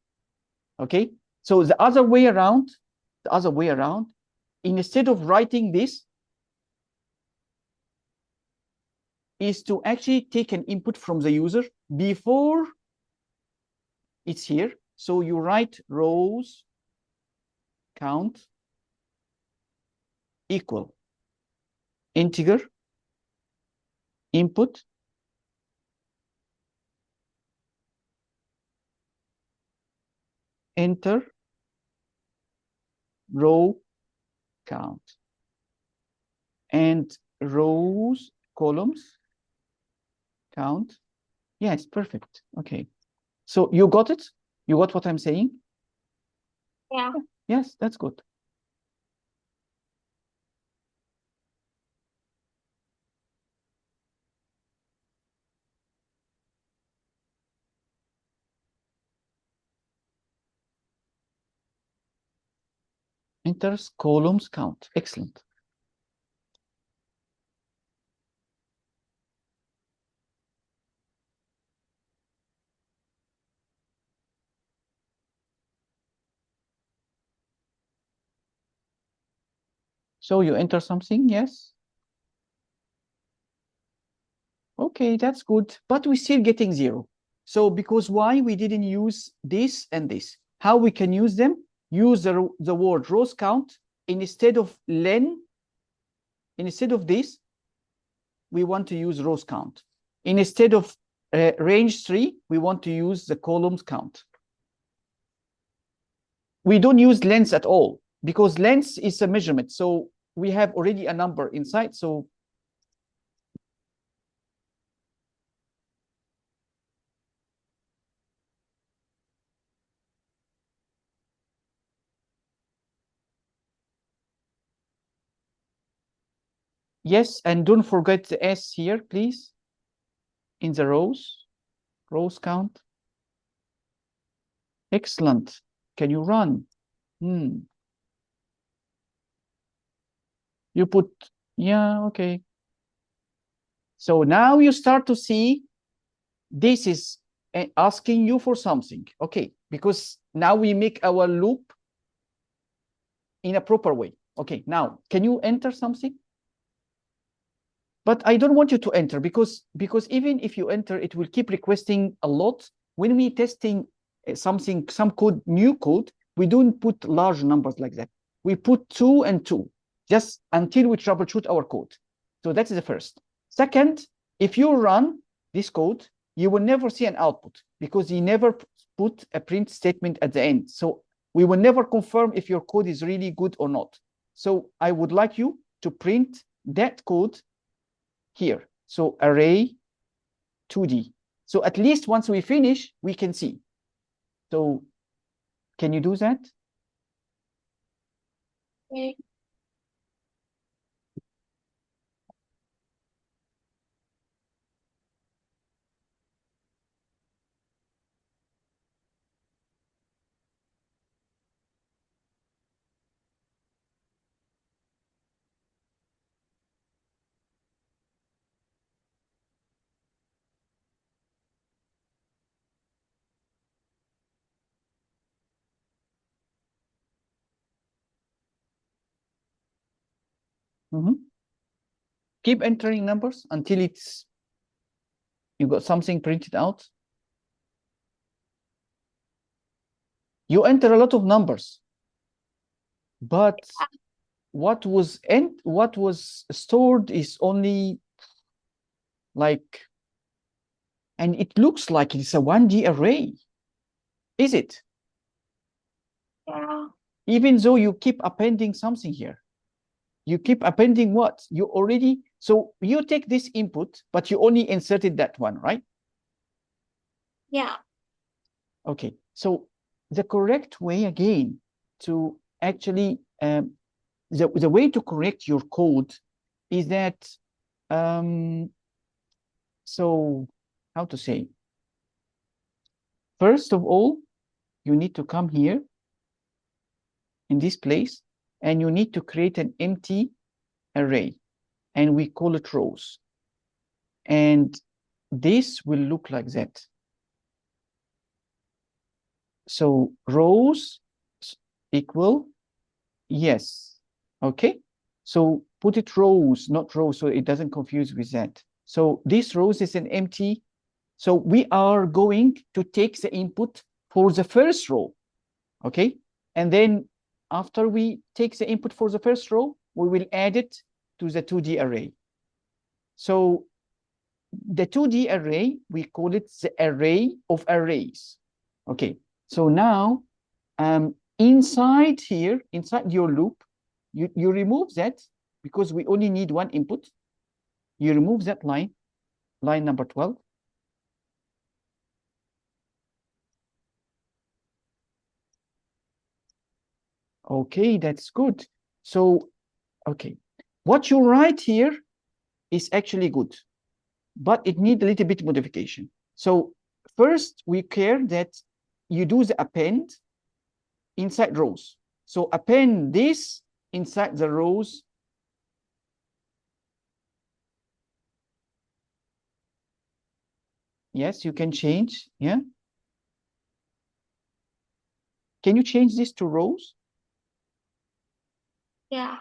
[SPEAKER 2] Okay, so the other way around, instead of writing this, is to actually take an input from the user before it's here. So you write rows count equal integer input enter row count and rows columns count. Yes, perfect. Okay, so you got it? You got what I'm saying?
[SPEAKER 1] Yeah.
[SPEAKER 2] Yes, that's good. Enters columns count. Excellent. So you enter something, yes? Okay, that's good, but we're still getting 0. So because why we didn't use this and this? How we can use them? Use the word rows count instead of len. Instead of this, we want to use rows count. Instead of range 3, we want to use the columns count. We don't use length at all because length is a measurement. So we have already a number inside. So yes, and don't forget the S here, please, in the rows count. Excellent. Can you run? You put, yeah, okay. So now you start to see this is asking you for something. Okay, because now we make our loop in a proper way. Okay, now can you enter something? But I don't want you to enter because even if you enter, it will keep requesting a lot. When we testing something, some code, new code, we don't put large numbers like that. We put 2 and 2 just until we troubleshoot our code. So that's the first. Second, if you run this code, you will never see an output because you never put a print statement at the end. So we will never confirm if your code is really good or not. So I would like you to print that code here. So array 2D. So at least once we finish, we can see. So can you do that?
[SPEAKER 1] Okay.
[SPEAKER 2] Keep entering numbers until you got something printed out. You enter a lot of numbers, but what was stored is only like, and it looks like it's a 1D array. Is it?
[SPEAKER 1] Yeah.
[SPEAKER 2] Even though you keep appending something here. You keep appending what? You already, so you take this input, but you only inserted that one, right?
[SPEAKER 1] Yeah.
[SPEAKER 2] Okay, so the correct way again to actually, the way to correct your code is that so how to say? First of all, you need to come here in this place, and you need to create an empty array, and we call it rows. And this will look like that. So rows equal yes. Okay. So put it rows, not rows, so it doesn't confuse with that. So this rows is an empty. So we are going to take the input for the first row. Okay. And then after we take the input for the first row, we will add it to the 2D array. So the 2D array, we call it the array of arrays. Okay. So now inside here, inside your loop, you remove that because we only need one input. You remove that line number 12. Okay, that's good. So, okay, what you write here is actually good, but it needs a little bit modification. So first, we care that you do the append inside rows. So append this inside the rows. Yes, you can change. Yeah. Can you change this to rows?
[SPEAKER 1] Yeah.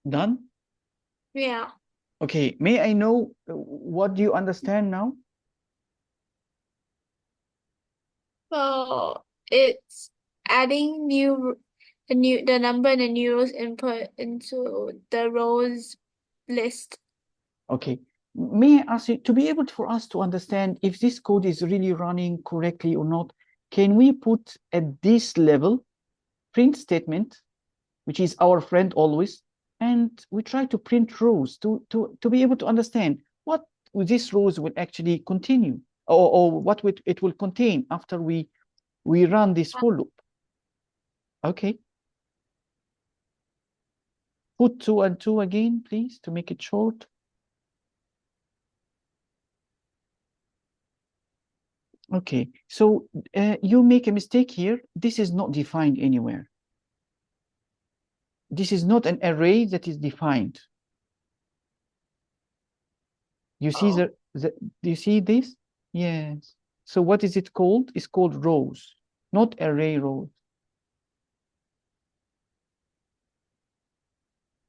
[SPEAKER 2] Done?
[SPEAKER 1] Yeah.
[SPEAKER 2] Okay, may I know what do you understand now?
[SPEAKER 1] So it's adding the number and the new rows input into the rows list.
[SPEAKER 2] Okay, may I ask you to be able for us to understand if this code is really running correctly or not, can we put at this level print statement, which is our friend always, and we try to print rows to be able to understand what these rows will actually continue or what it will contain after we run this for loop. Okay. Put 2 and 2 again, please, to make it short. Okay, so you make a mistake here. This is not defined anywhere. This is not an array that is defined. You see do you see this? Yes. So what is it called? It's called rows, not array rows.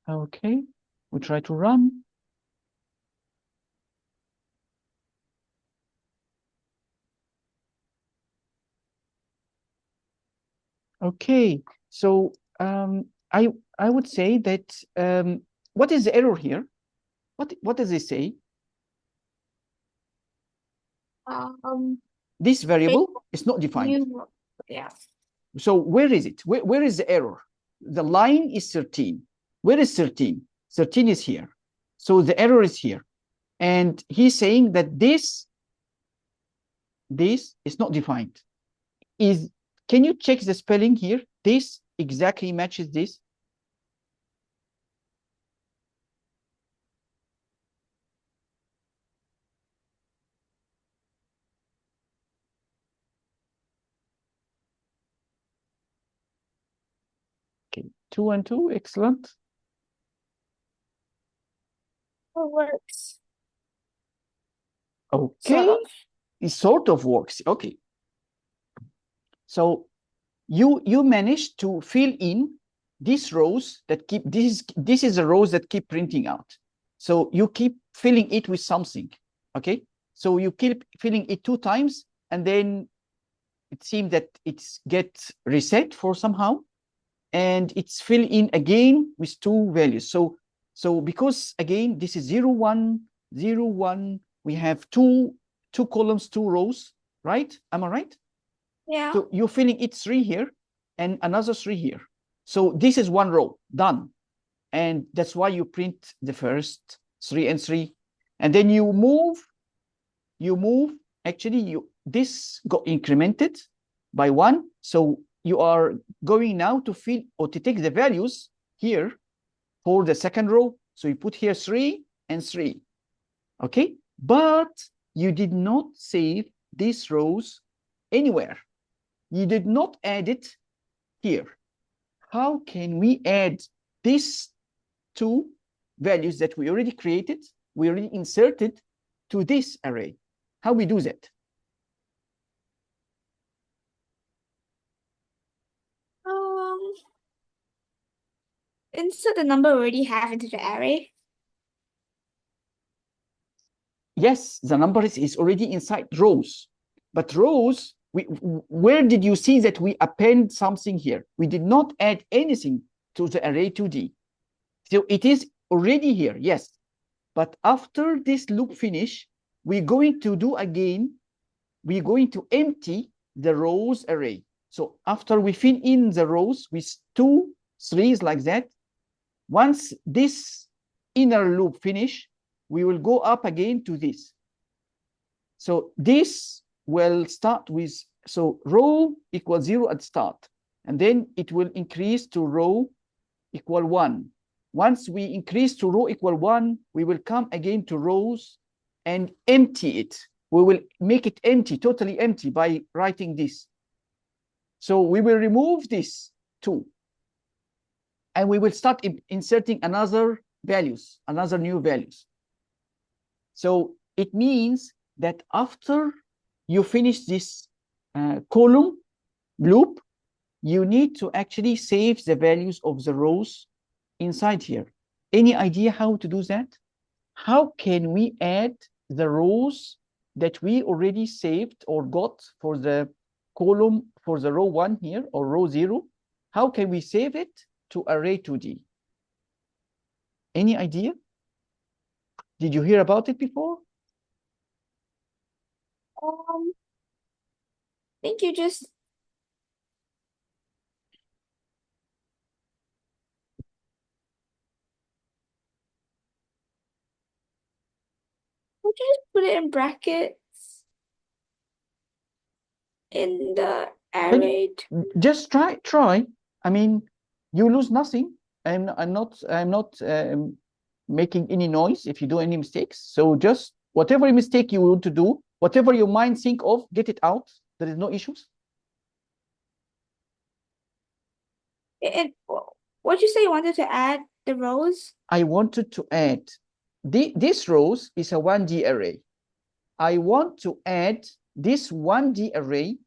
[SPEAKER 2] Okay, we try to run. Okay, so I would say that what is the error here? What does it say? This variable is not defined.
[SPEAKER 1] Yeah.
[SPEAKER 2] So where is it? Where is the error? The line is 13. Where is 13? 13 is here. So the error is here. And he's saying that this is not defined. Can you check the spelling here? This exactly matches this. Okay, 2 and 2, excellent.
[SPEAKER 1] It works.
[SPEAKER 2] Okay, it sort of works. Okay. So you managed to fill in these rows that keep this is the rows that keep printing out. So you keep filling it with something. Okay. So you keep filling it 2 times, and then it seems that it's get reset for somehow. and it's filled in again with two values. So because again this is 0, 1, 0, 1, we have two columns, two rows, right? Am I right?
[SPEAKER 1] Yeah.
[SPEAKER 2] So you're filling it 3 here and another 3 here. So this is one row done, and that's why you print the first 3 and 3, and then you move. Actually, this got incremented by 1, so you are going now to fill or to take the values here for the second row. So you put here 3 and 3, okay? But you did not save these rows anywhere. You did not add it here. How can we add these two values that we already created, we already inserted to this array? How we do that?
[SPEAKER 1] Um, insert the number we already have into the array.
[SPEAKER 2] Yes, the number is already inside rows. But rows, where did you see that we append something here? We did not add anything to the array 2D. So it is already here, yes. But after this loop finish, we're going to do again, we're going to empty the rows array. So after we fill in the rows with 2 3s like that, once this inner loop finish, we will go up again to this. So this will start with, so row equals 0 at start, and then it will increase to row equal 1. Once we increase to row equal 1, we will come again to rows and empty it. We will make it empty, totally empty, by writing this. So we will remove this 2, and we will start inserting another new values. So it means that after you finish this column loop, you need to actually save the values of the rows inside here. Any idea how to do that? How can we add the rows that we already saved or got for the column, for the row 1 here, or row 0? How can we save it to array 2D? Any idea? Did you hear about it before?
[SPEAKER 1] I think you just put it in brackets in the array.
[SPEAKER 2] Just try. I mean, you lose nothing. I'm not making any noise if you do any mistakes. So just whatever mistake you want to do, whatever your mind think of, get it out. There is no issues.
[SPEAKER 1] And what you say you wanted to add the rows?
[SPEAKER 2] I wanted to add this rows is a 1D array. I want to add this 1D array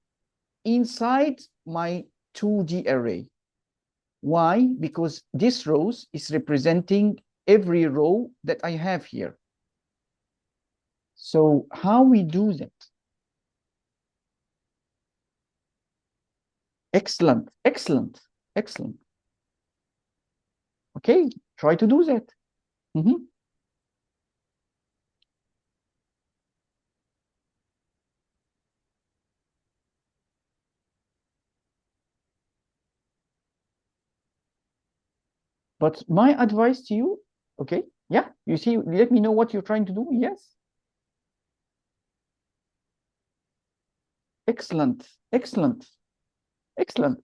[SPEAKER 2] inside my 2D array. Why? Because this rows is representing every row that I have here. So how we do that? Excellent, excellent, excellent. Okay, try to do that. But my advice to you, okay, yeah, you see, let me know what you're trying to do. Yes. Excellent, excellent, excellent.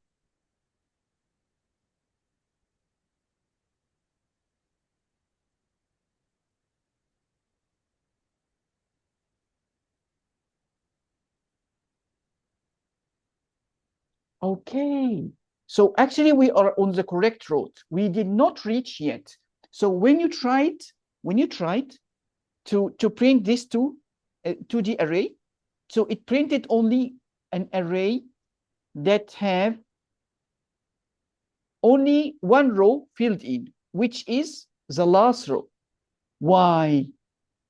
[SPEAKER 2] Okay, so actually we are on the correct road. We did not reach yet. So when you tried to print this 2D array, so it printed only an array that have only one row filled in, which is the last row. Why?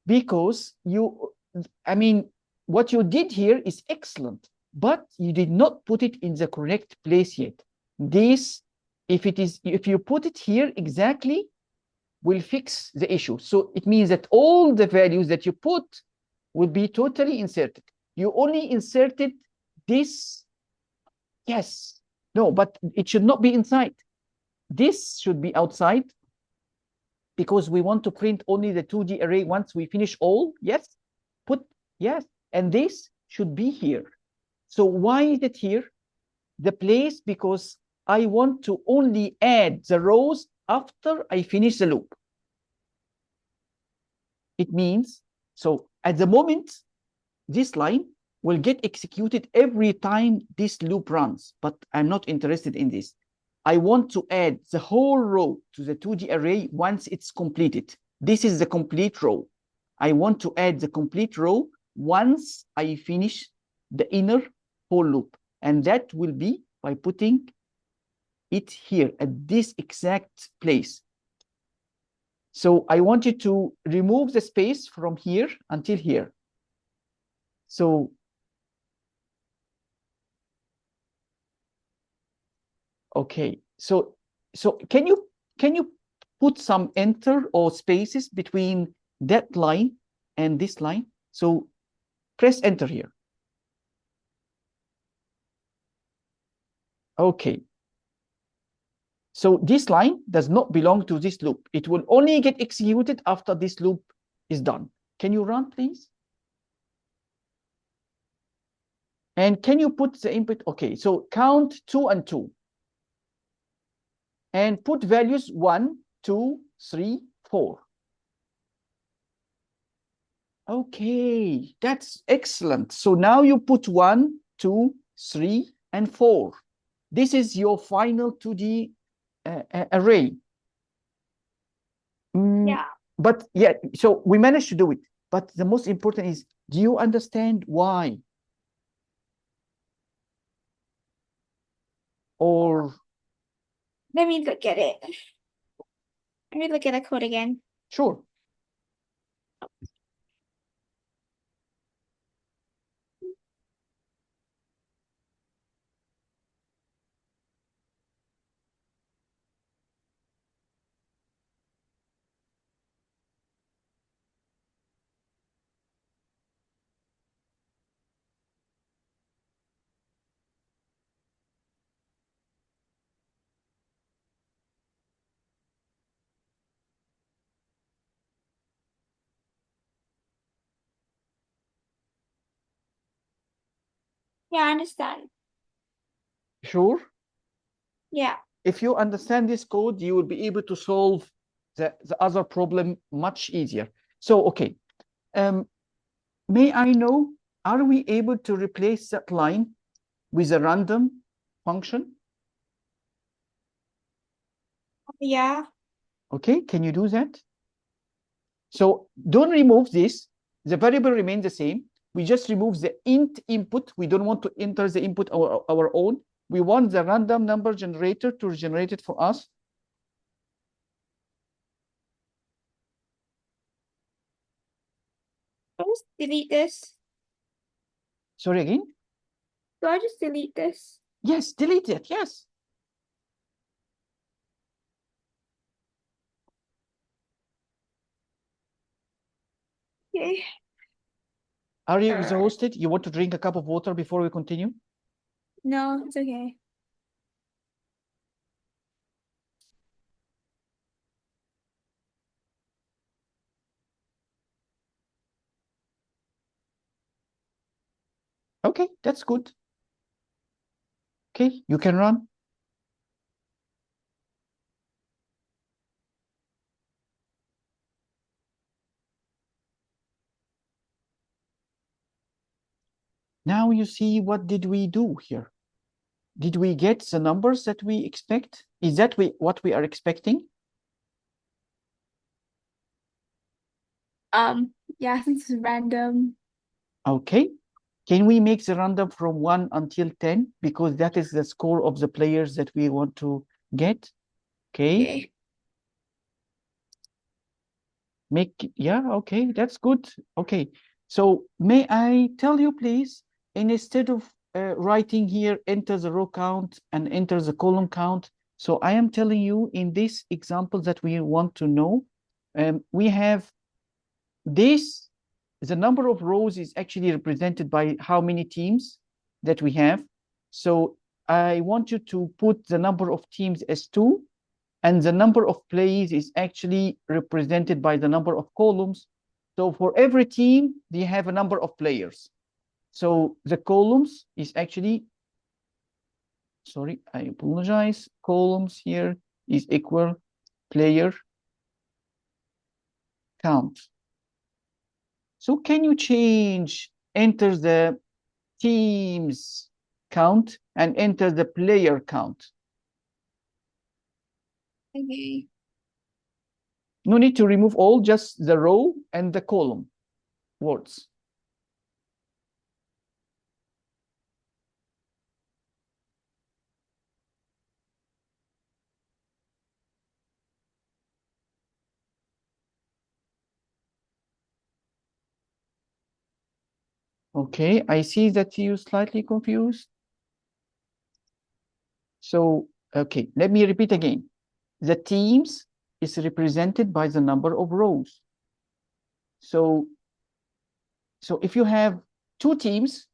[SPEAKER 2] Because what you did here is excellent, but you did not put it in the correct place yet. This if you put it here exactly, will fix the issue. So it means that all the values that you put will be totally inserted. You only inserted this. Yes. No, but it should not be inside. This should be outside because we want to print only the 2D array once we finish all. Yes. Put yes. And this should be here. So why is it here? The place, because I want to only add the rows after I finish the loop. It means, so at the moment, this line will get executed every time this loop runs, but I'm not interested in this. I want to add the whole row to the 2D array once it's completed. This is the complete row. I want to add the complete row once I finish the inner whole loop. And that will be by putting it here at this exact place. So I want you to remove the space from here until here. So, okay. So can you put some enter or spaces between that line and this line? So press enter here. Okay. So this line does not belong to this loop. It will only get executed after this loop is done. Can you run, please? And can you put the input? Okay, so count 2 and 2. And put values 1, 2, 3, 4. Okay, that's excellent. So now you put 1, 2, 3, and 4. This is your final 2D array.
[SPEAKER 1] Yeah.
[SPEAKER 2] But yeah, so we managed to do it. But the most important is, do you understand why? Or
[SPEAKER 1] Let me look at it. Let me look at the code again.
[SPEAKER 2] sure.
[SPEAKER 1] Yeah, I understand.
[SPEAKER 2] Sure.
[SPEAKER 1] Yeah.
[SPEAKER 2] If you understand this code, you will be able to solve the other problem much easier. So, okay. May I know, are we able to replace that line with a random function?
[SPEAKER 1] Yeah.
[SPEAKER 2] Okay, can you do that? So don't remove this. The variable remains the same. We just remove the int input. We don't want to enter the input our own. We want the random number generator to generate it for us.
[SPEAKER 1] I'll just delete this.
[SPEAKER 2] Sorry again?
[SPEAKER 1] So I'll just delete this.
[SPEAKER 2] Yes, delete it. Yes.
[SPEAKER 1] Okay.
[SPEAKER 2] Are you exhausted? You want to drink a cup of water before we continue?
[SPEAKER 1] No, it's okay.
[SPEAKER 2] Okay, that's good. Okay, you can run. Now you see, what did we do here? Did we get the numbers that we expect? Is that what we are expecting?
[SPEAKER 1] Yeah, since it's random.
[SPEAKER 2] Okay. Can we make the random from 1 until 10? Because that is the score of the players that we want to get. Okay.
[SPEAKER 1] Okay.
[SPEAKER 2] Yeah, okay, that's good. Okay. So may I tell you, please, instead of writing here, enter the row count and enter the column count, So I am telling you in this example that we want to know, we have this, the number of rows is actually represented by how many teams that we have. So I want you to put the number of teams as 2, and the number of plays is actually represented by the number of columns. So for every team, they have a number of players. So the columns is actually, sorry, I apologize. Columns here is equal player count. So can you enter the teams count and enter the player count?
[SPEAKER 1] Okay.
[SPEAKER 2] No need to remove all, just the row and the column words. Okay, I see that you slightly confused. So, okay, let me repeat again. The teams is represented by the number of rows. So, if you have 2 teams,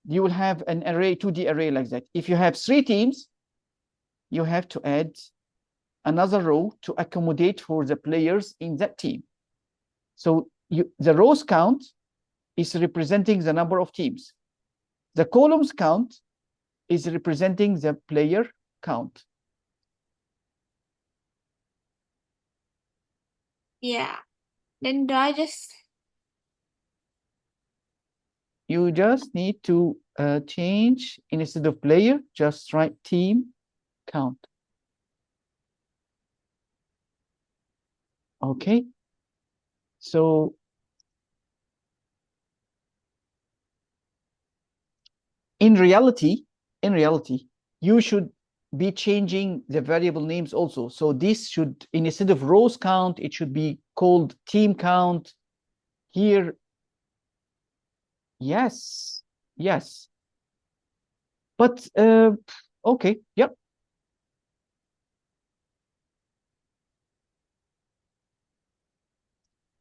[SPEAKER 2] you will have an array, 2D array like that. If you have 3 teams, you have to add another row to accommodate for the players in that team. So the rows count is representing the number of teams. The columns count is representing the player count.
[SPEAKER 1] Yeah. Then do I just
[SPEAKER 2] You just need to change, instead of player, just write team count. Okay. So in reality, you should be changing the variable names also. So this should, instead of rows count, it should be called team count. Here, yes, yes. But okay, yep.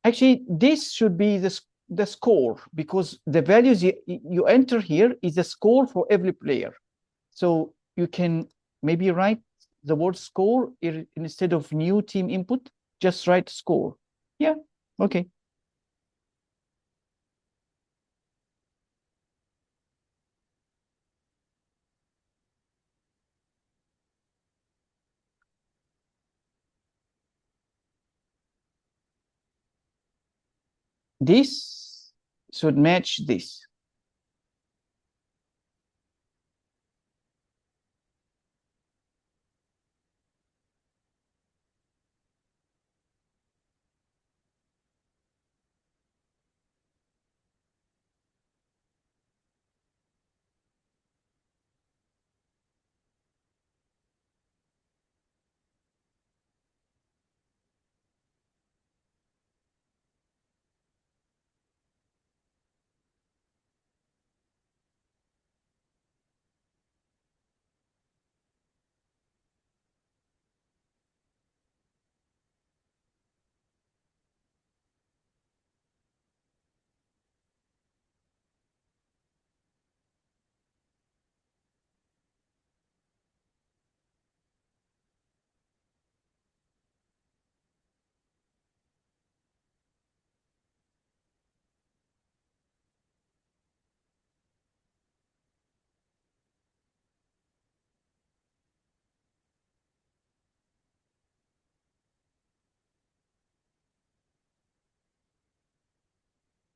[SPEAKER 2] Actually, this should be the score, because the values you enter here is the score for every player. So you can maybe write the word score instead of new team input, just write score. Yeah, okay. This should match this.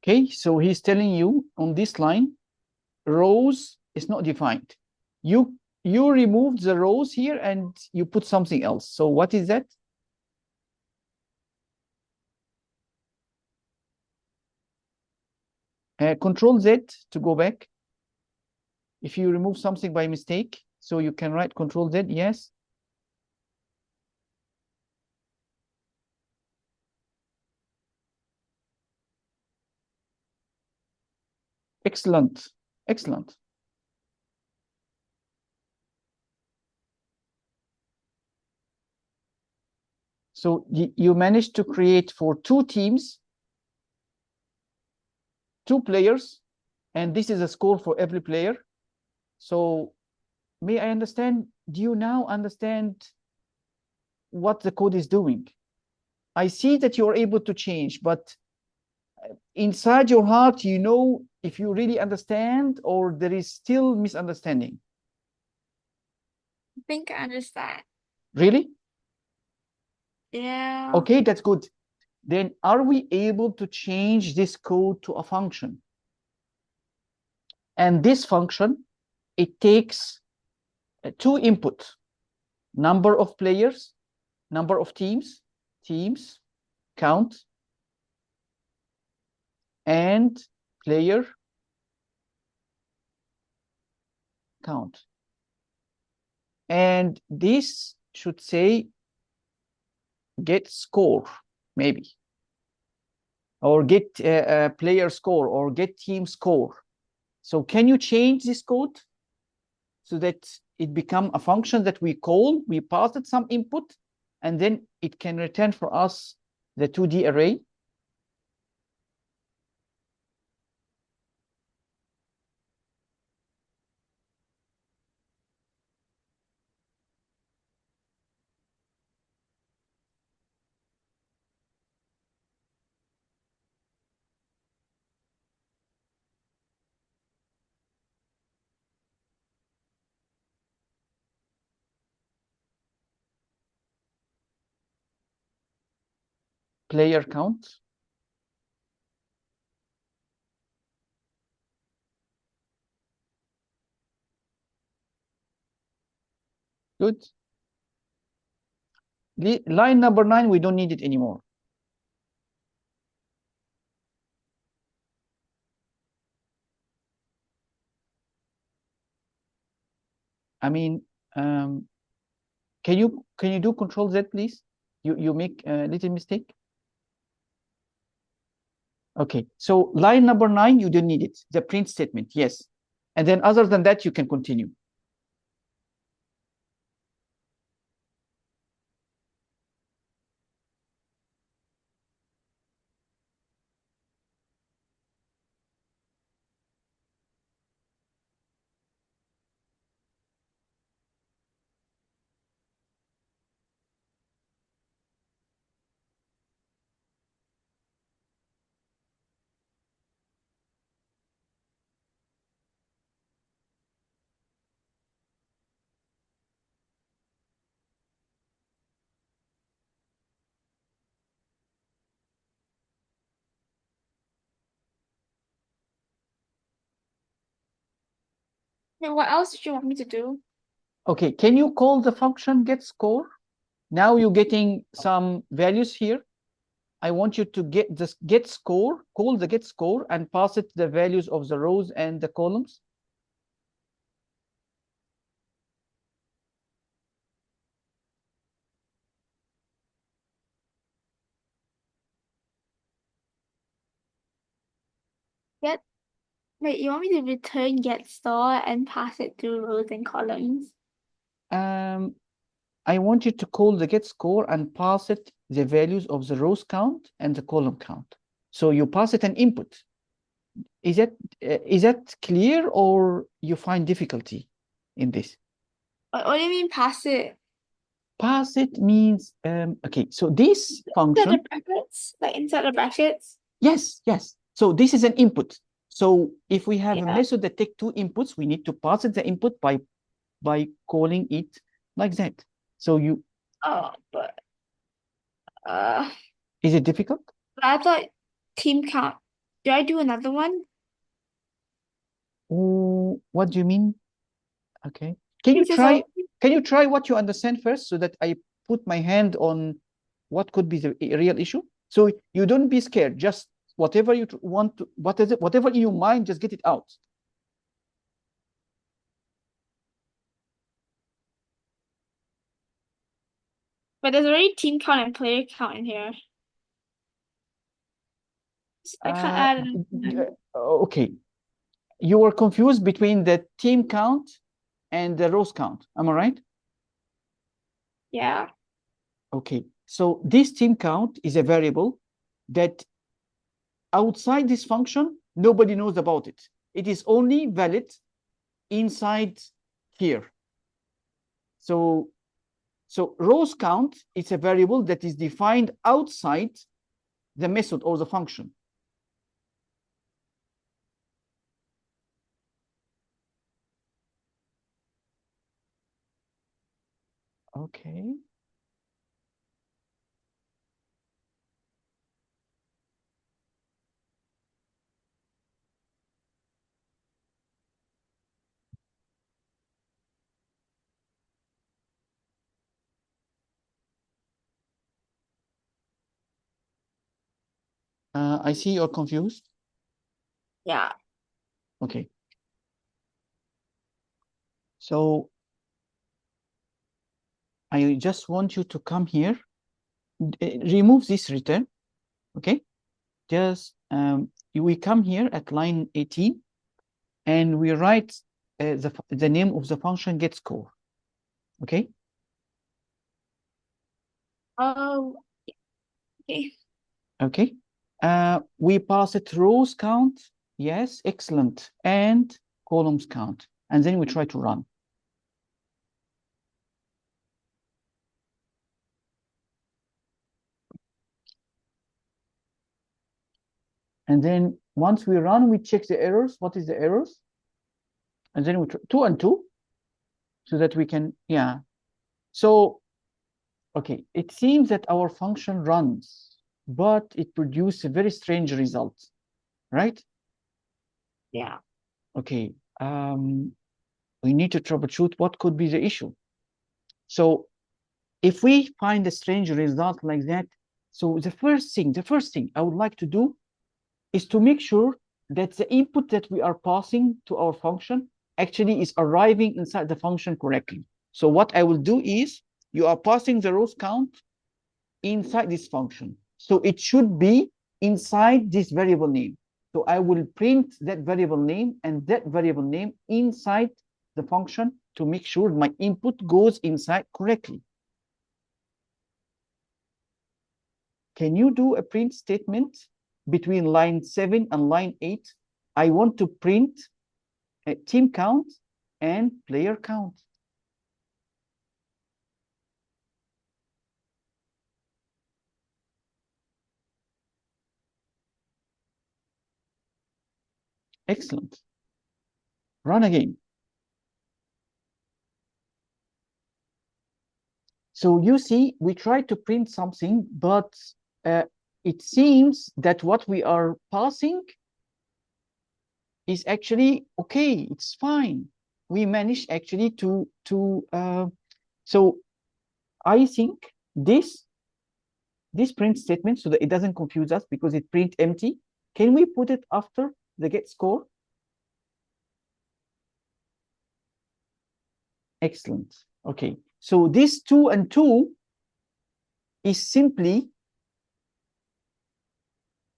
[SPEAKER 2] Okay, so he's telling you on this line, rows is not defined. You removed the rows here and you put something else. So what is that? Control Z to go back. If you remove something by mistake, so you can write Control Z, yes. Excellent, excellent. So you managed to create for two teams, two players, and this is a score for every player. So may I understand, do you now understand what the code is doing? I see that you're able to change, but inside your heart, you know if you really understand or there is still misunderstanding.
[SPEAKER 1] I think I understand.
[SPEAKER 2] Really?
[SPEAKER 1] Yeah.
[SPEAKER 2] Okay, that's good. Then are we able to change this code to a function? And this function, it takes two input, number of players, number of teams, count, and player count. And this should say get score, maybe, or get player score, or get team score. So can you change this code so that it become a function that we call, we pass it some input, and then it can return for us the 2D array? Player count. Good. Line number 9, we don't need it anymore. I mean, can you do Control Z, please? You make a little mistake. Okay, so line number 9, you don't need it. The print statement, yes. And then other than that, you can continue.
[SPEAKER 1] Then what else did you want me to do?
[SPEAKER 2] Okay, can you call the function get score? Now you're getting some values here. I want you to get this get score, call the get score, and pass it the values of the rows and the columns.
[SPEAKER 1] Get Wait, you want me to return get star and pass it through rows and columns?
[SPEAKER 2] Um, I want you to call the get score and pass it the values of the rows count and the column count. So you pass it an input. Is that clear or you find difficulty in this?
[SPEAKER 1] What do you mean pass it?
[SPEAKER 2] Pass it means okay. So this
[SPEAKER 1] Inside the
[SPEAKER 2] function,
[SPEAKER 1] brackets? Like inside the brackets?
[SPEAKER 2] yes. So this is an input. So if we have a
[SPEAKER 1] Yeah.
[SPEAKER 2] method that take two inputs, we need to pass it the input by calling it like that. So you
[SPEAKER 1] Oh, but uh
[SPEAKER 2] is it difficult?
[SPEAKER 1] I thought team count. Do I do another one?
[SPEAKER 2] Oh, what do you mean? Okay. Can you
[SPEAKER 1] This is
[SPEAKER 2] try
[SPEAKER 1] all
[SPEAKER 2] can you try what you understand first so that I put my hand on what could be the real issue? So you don't be scared. Just whatever you want to, what is it? Whatever in your mind, just get it out.
[SPEAKER 1] but there's already team count and player count in here. I can't
[SPEAKER 2] Uh,
[SPEAKER 1] add another.
[SPEAKER 2] okay. You were confused between the team count and the rows count. Am I right?
[SPEAKER 1] Yeah.
[SPEAKER 2] Okay. So this team count is a variable that outside this function, nobody knows about it. It is only valid inside here. So rows count is a variable that is defined outside the method or the function. Okay. I see you're confused.
[SPEAKER 1] Yeah.
[SPEAKER 2] Okay. So I just want you to come here, remove this return. Okay. Just we come here at line 18 and we write the name of the function get score. Okay.
[SPEAKER 1] Oh, okay.
[SPEAKER 2] Okay. We pass it rows count. Yes, excellent. And columns count. And then we try to run. And then once we run, we check the errors. What is the errors? And then we try 2 and 2 so that we can, yeah. So, okay, it seems that our function runs, but it produces a very strange result, right?
[SPEAKER 1] Yeah.
[SPEAKER 2] Okay, we need to troubleshoot what could be the issue. So if we find a strange result like that, so the first thing I would like to do is to make sure that the input that we are passing to our function actually is arriving inside the function correctly. So what I will do is you are passing the rows count inside this function. So it should be inside this variable name. So I will print that variable name and that variable name inside the function to make sure my input goes inside correctly. Can you do a print statement between line 7 and line 8? I want to print a team count and player count. Excellent. Run again. So you see, we try to print something, but it seems that what we are passing is actually okay. It's fine. We managed actually so I think this print statement so that it doesn't confuse us because it print empty. Can we put it after the get score? Excellent. Okay. So this 2 and 2 is simply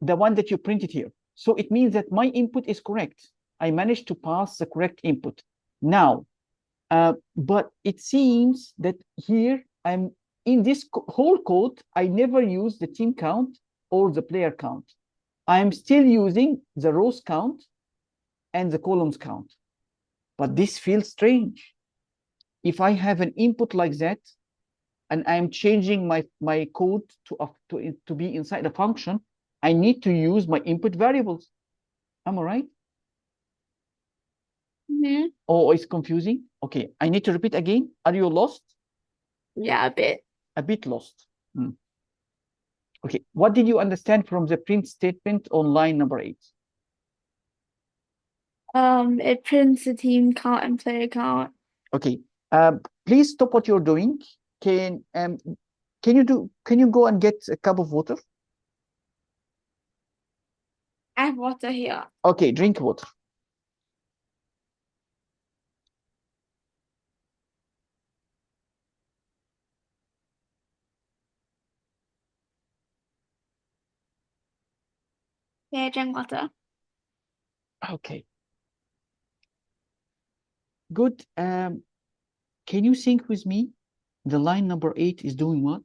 [SPEAKER 2] the one that you printed here. So it means that my input is correct. I managed to pass the correct input. Now, but it seems that here I'm in this whole code, I never use the team count or the player count. I'm still using the rows count and the columns count. But this feels strange. If I have an input like that, and I'm changing my code to be inside a function, I need to use my input variables. Am I right?
[SPEAKER 1] Mm-hmm.
[SPEAKER 2] Oh, it's confusing. Okay, I need to repeat again. Are you lost?
[SPEAKER 1] Yeah, a bit.
[SPEAKER 2] A bit lost. Hmm. Okay, what did you understand from the print statement on line number 8?
[SPEAKER 1] It prints the team count and player count.
[SPEAKER 2] Okay, please stop what you're doing. Can you go and get a cup of water?
[SPEAKER 1] I have water here.
[SPEAKER 2] Okay, drink water.
[SPEAKER 1] Yeah, drink water.
[SPEAKER 2] Okay, good. Can you sync with me? The line number 8 is doing what?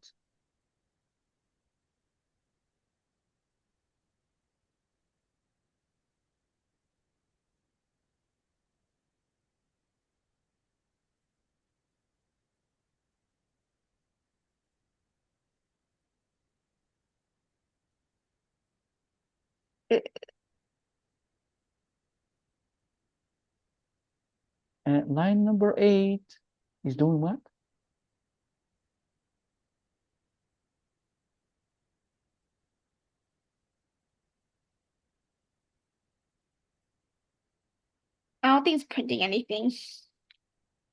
[SPEAKER 1] Uh,
[SPEAKER 2] Line number 8 is doing what?
[SPEAKER 1] I don't think it's printing anything.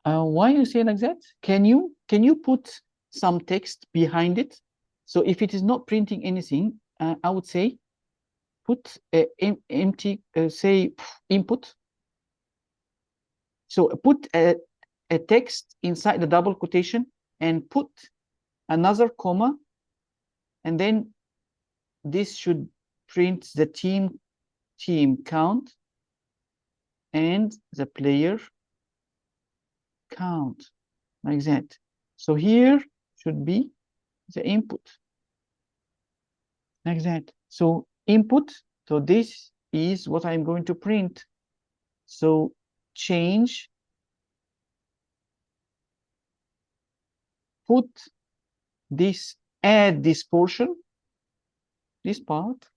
[SPEAKER 2] Why you say like that? Can you put some text behind it? So if it is not printing anything, I would say put empty, say input. So put a text inside the double quotation and put another comma, and then this should print the team count and the player count, like that. So here should be the input, like that. So input, so this is what I'm going to print. So change, put this, add this portion, this part,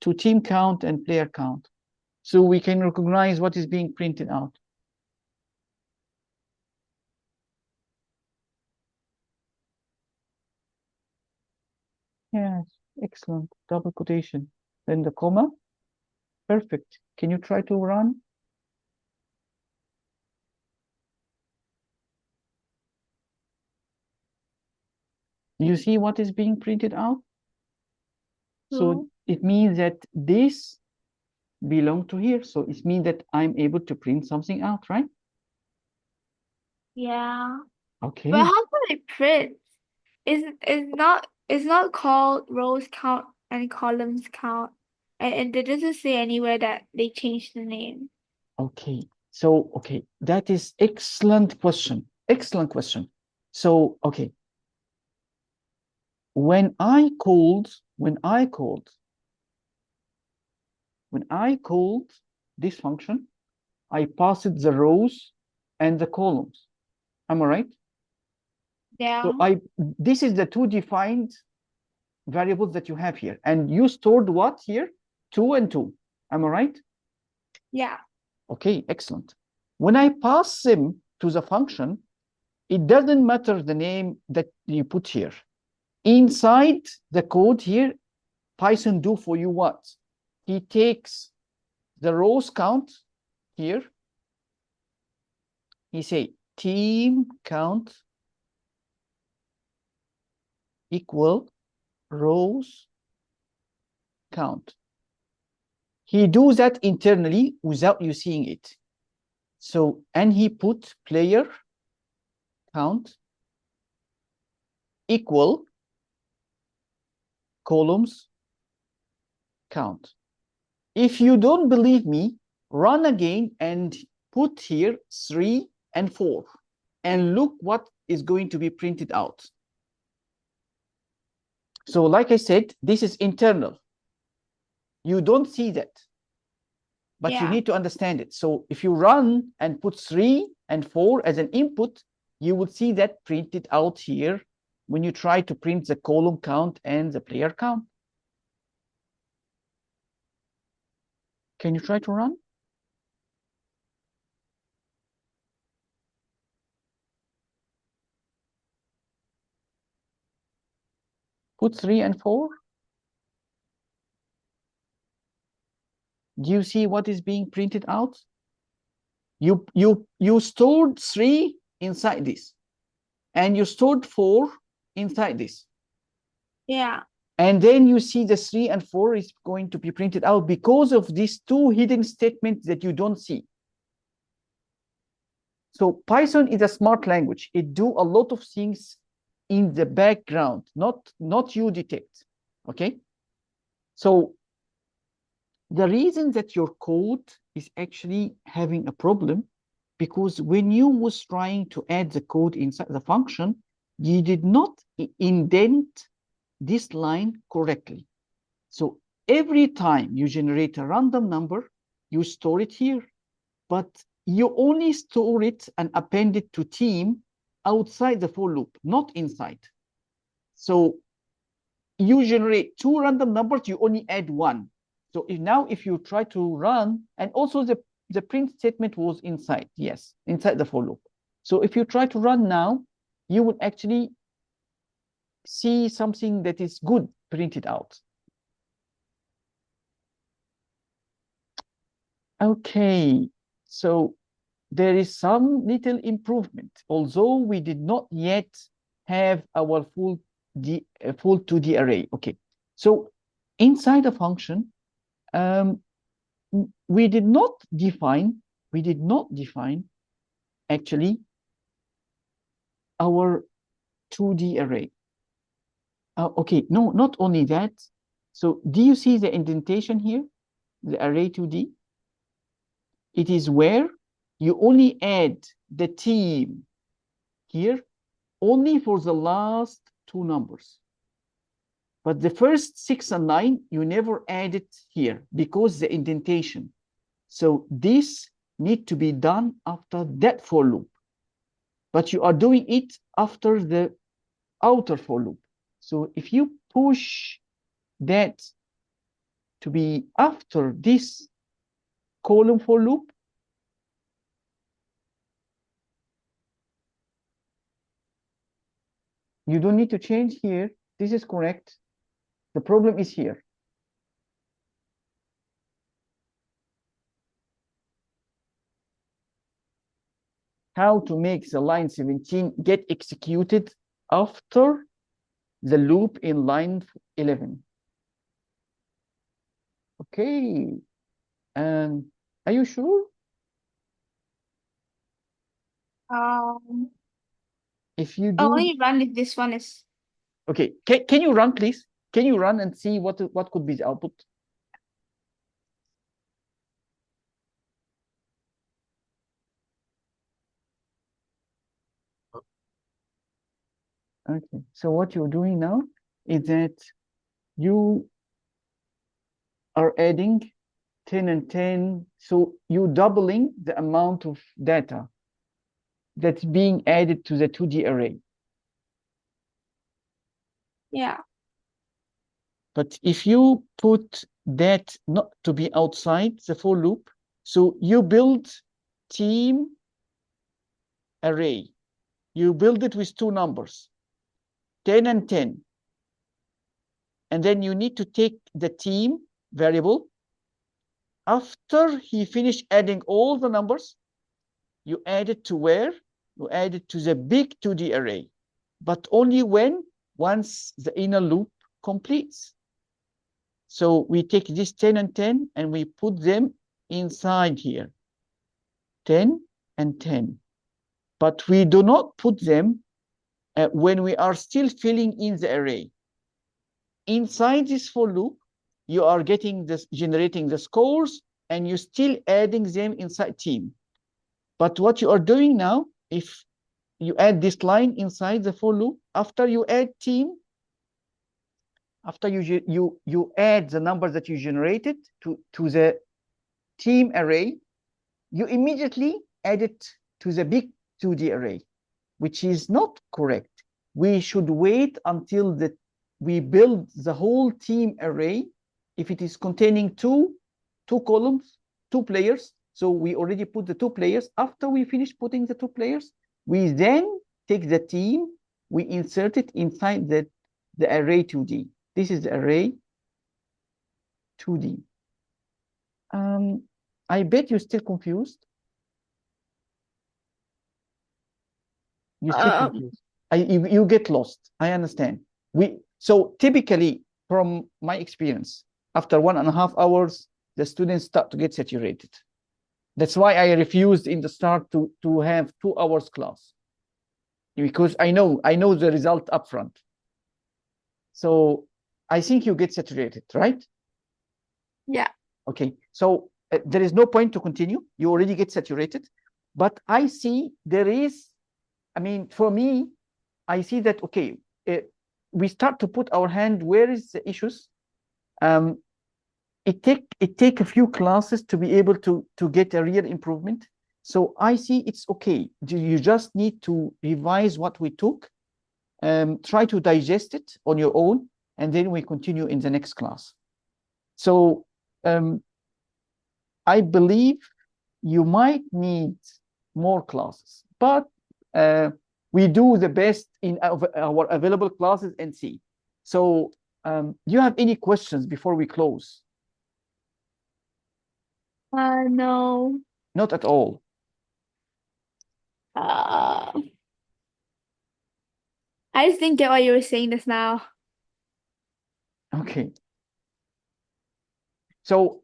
[SPEAKER 2] to team count and player count. So we can recognize what is being printed out. Yes, excellent. Double quotation. Then the comma. Perfect. Can you try to run? You see what is being printed out? So it means that this belong to here. So it means that I'm able to print something out, right?
[SPEAKER 1] Yeah.
[SPEAKER 2] Okay.
[SPEAKER 1] But how can I print? It's not called rows count and columns count. And it doesn't say anywhere that they changed the name.
[SPEAKER 2] Okay. So, okay, that is excellent question. Excellent question. So, okay. When I called this function, I passed the rows and the columns. Am I right?
[SPEAKER 1] Yeah.
[SPEAKER 2] So this is the two defined variables that you have here. And you stored what here? 2 and 2. Am I right?
[SPEAKER 1] Yeah.
[SPEAKER 2] Okay, excellent. When I pass them to the function, it doesn't matter the name that you put here. Inside the code here, Python do for you what? He takes the rows count here. He say team count equal rows count. He do that internally without you seeing it. So, and he put player count equal columns count. If you don't believe me, run again and put here 3 and 4 and look what is going to be printed out. So like I said, this is internal. You don't see that, but you need to understand it. So if you run and put 3 and 4 as an input, you will see that printed out here when you try to print the column count and the player count. Can you try to run? Put 3 and 4. Do you see what is being printed out? You stored 3 inside this, and you stored 4 inside this.
[SPEAKER 1] Yeah.
[SPEAKER 2] And then you see the 3 and 4 is going to be printed out because of these two hidden statements that you don't see. So Python is a smart language. It do a lot of things in the background, not you detect. Okay. So the reason that your code is actually having a problem, because when you was trying to add the code inside the function, you did not indent this line correctly. So every time you generate a random number, you store it here, but you only store it and append it to team outside the for loop, not inside. So you generate 2 random numbers, you only add 1. So if you try to run, and also the print statement was inside, yes, inside the for loop. So if you try to run now, you will actually see something that is good printed out. Okay, so there is some little improvement, although we did not yet have our full 2D array. Okay, so inside the function, we did not define actually our 2D array. Okay, no, not only that. So do you see the indentation here, the array 2D? It is where you only add the team here only for the last two numbers. But the first 6 and 9, you never add it here because the indentation. So this need to be done after that for loop. But you are doing it after the outer for loop. So if you push that to be after this column for loop, you don't need to change here. This is correct. The problem is here. How to make the line 17 get executed after the loop in line 11. Okay. Are you sure? If you
[SPEAKER 1] I'll
[SPEAKER 2] do,
[SPEAKER 1] only run if this one is.
[SPEAKER 2] okay. Can you run, please? Can you run and see what could be the output? Okay. So what you're doing now is that you are adding 10 and 10. So you're doubling the amount of data that's being added to the 2D array.
[SPEAKER 1] Yeah.
[SPEAKER 2] But if you put that not to be outside the for loop, so you build team array. You build it with two numbers, 10 and 10. And then you need to take the team variable. After he finished adding all the numbers, you add it to where? You add it to the big 2D array, but only once the inner loop completes. So we take this 10 and 10 and we put them inside here, 10 and 10. But we do not put them when we are still filling in the array. Inside this for loop, you are getting this, generating the scores, and you're still adding them inside team. But what you are doing now, if you add this line inside the for loop, after you add team, after you add the number that you generated to the team array, you immediately add it to the big 2D array, which is not correct. We should wait until we build the whole team array. If it is containing two columns, two players, so we already put the two players. After we finish putting the two players, we then take the team, we insert it inside the array 2D. This is the array 2D. I bet you're still confused. You're still confused. You get lost. I understand. So typically, from my experience, after 1.5 hours, the students start to get saturated. That's why I refused in the start to have 2 hours class, because I know the result upfront. So I think you get saturated, right?
[SPEAKER 1] Yeah.
[SPEAKER 2] Okay. So there is no point to continue. You already get saturated. But I see there is, I mean, for me, I see that, okay, we start to put our hand, where is the issues? It take a few classes to be able to get a real improvement. So I see it's okay. You just need to revise what we took, try to digest it on your own, and then we continue in the next class. So um, I believe you might need more classes, but we do the best in our available classes and see. So, do you have any questions before we close?
[SPEAKER 1] No.
[SPEAKER 2] Not at all.
[SPEAKER 1] Uh, I just didn't get what you were saying just now.
[SPEAKER 2] Okay. So,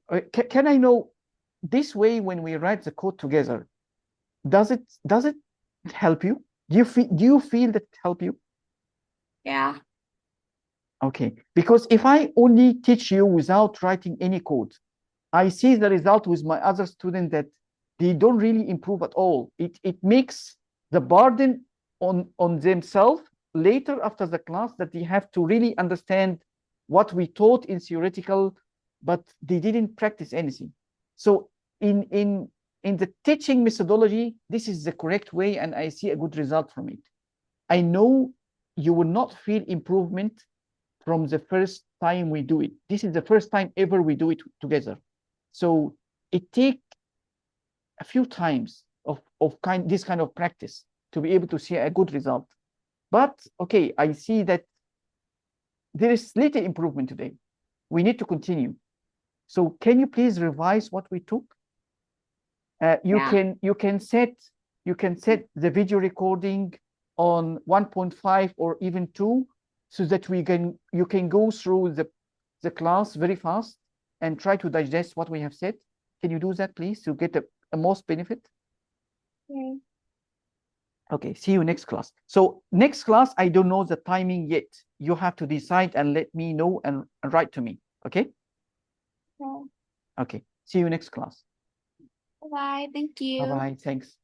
[SPEAKER 2] can I know this way when we write the code together, does it help you? Do you feel that it help you?
[SPEAKER 1] Yeah.
[SPEAKER 2] Okay. Because if I only teach you without writing any code, I see the result with my other students that they don't really improve at all. It makes the burden on themselves later after the class that they have to really understand what we taught in theoretical, but they didn't practice anything. So in the teaching methodology, this is the correct way, and I see a good result from it. I know you will not feel improvement from the first time we do it. This is the first time ever we do it together. So it takes a few times of this kind of practice to be able to see a good result. But okay, I see that there is little improvement today. We need to continue. So can you please revise what we took? You
[SPEAKER 1] Yeah.
[SPEAKER 2] can set the video recording on 1.5 or even 2 so that you can go through the class very fast and try to digest what we have said. Can you do that, please, to get a most benefit?
[SPEAKER 1] Okay.
[SPEAKER 2] Okay, see you next class. So next class, I don't know the timing yet. You have to decide and let me know and write to me. Okay?
[SPEAKER 1] Okay.
[SPEAKER 2] Okay. See you next class.
[SPEAKER 1] Bye. Thank you.
[SPEAKER 2] Bye-bye. Thanks.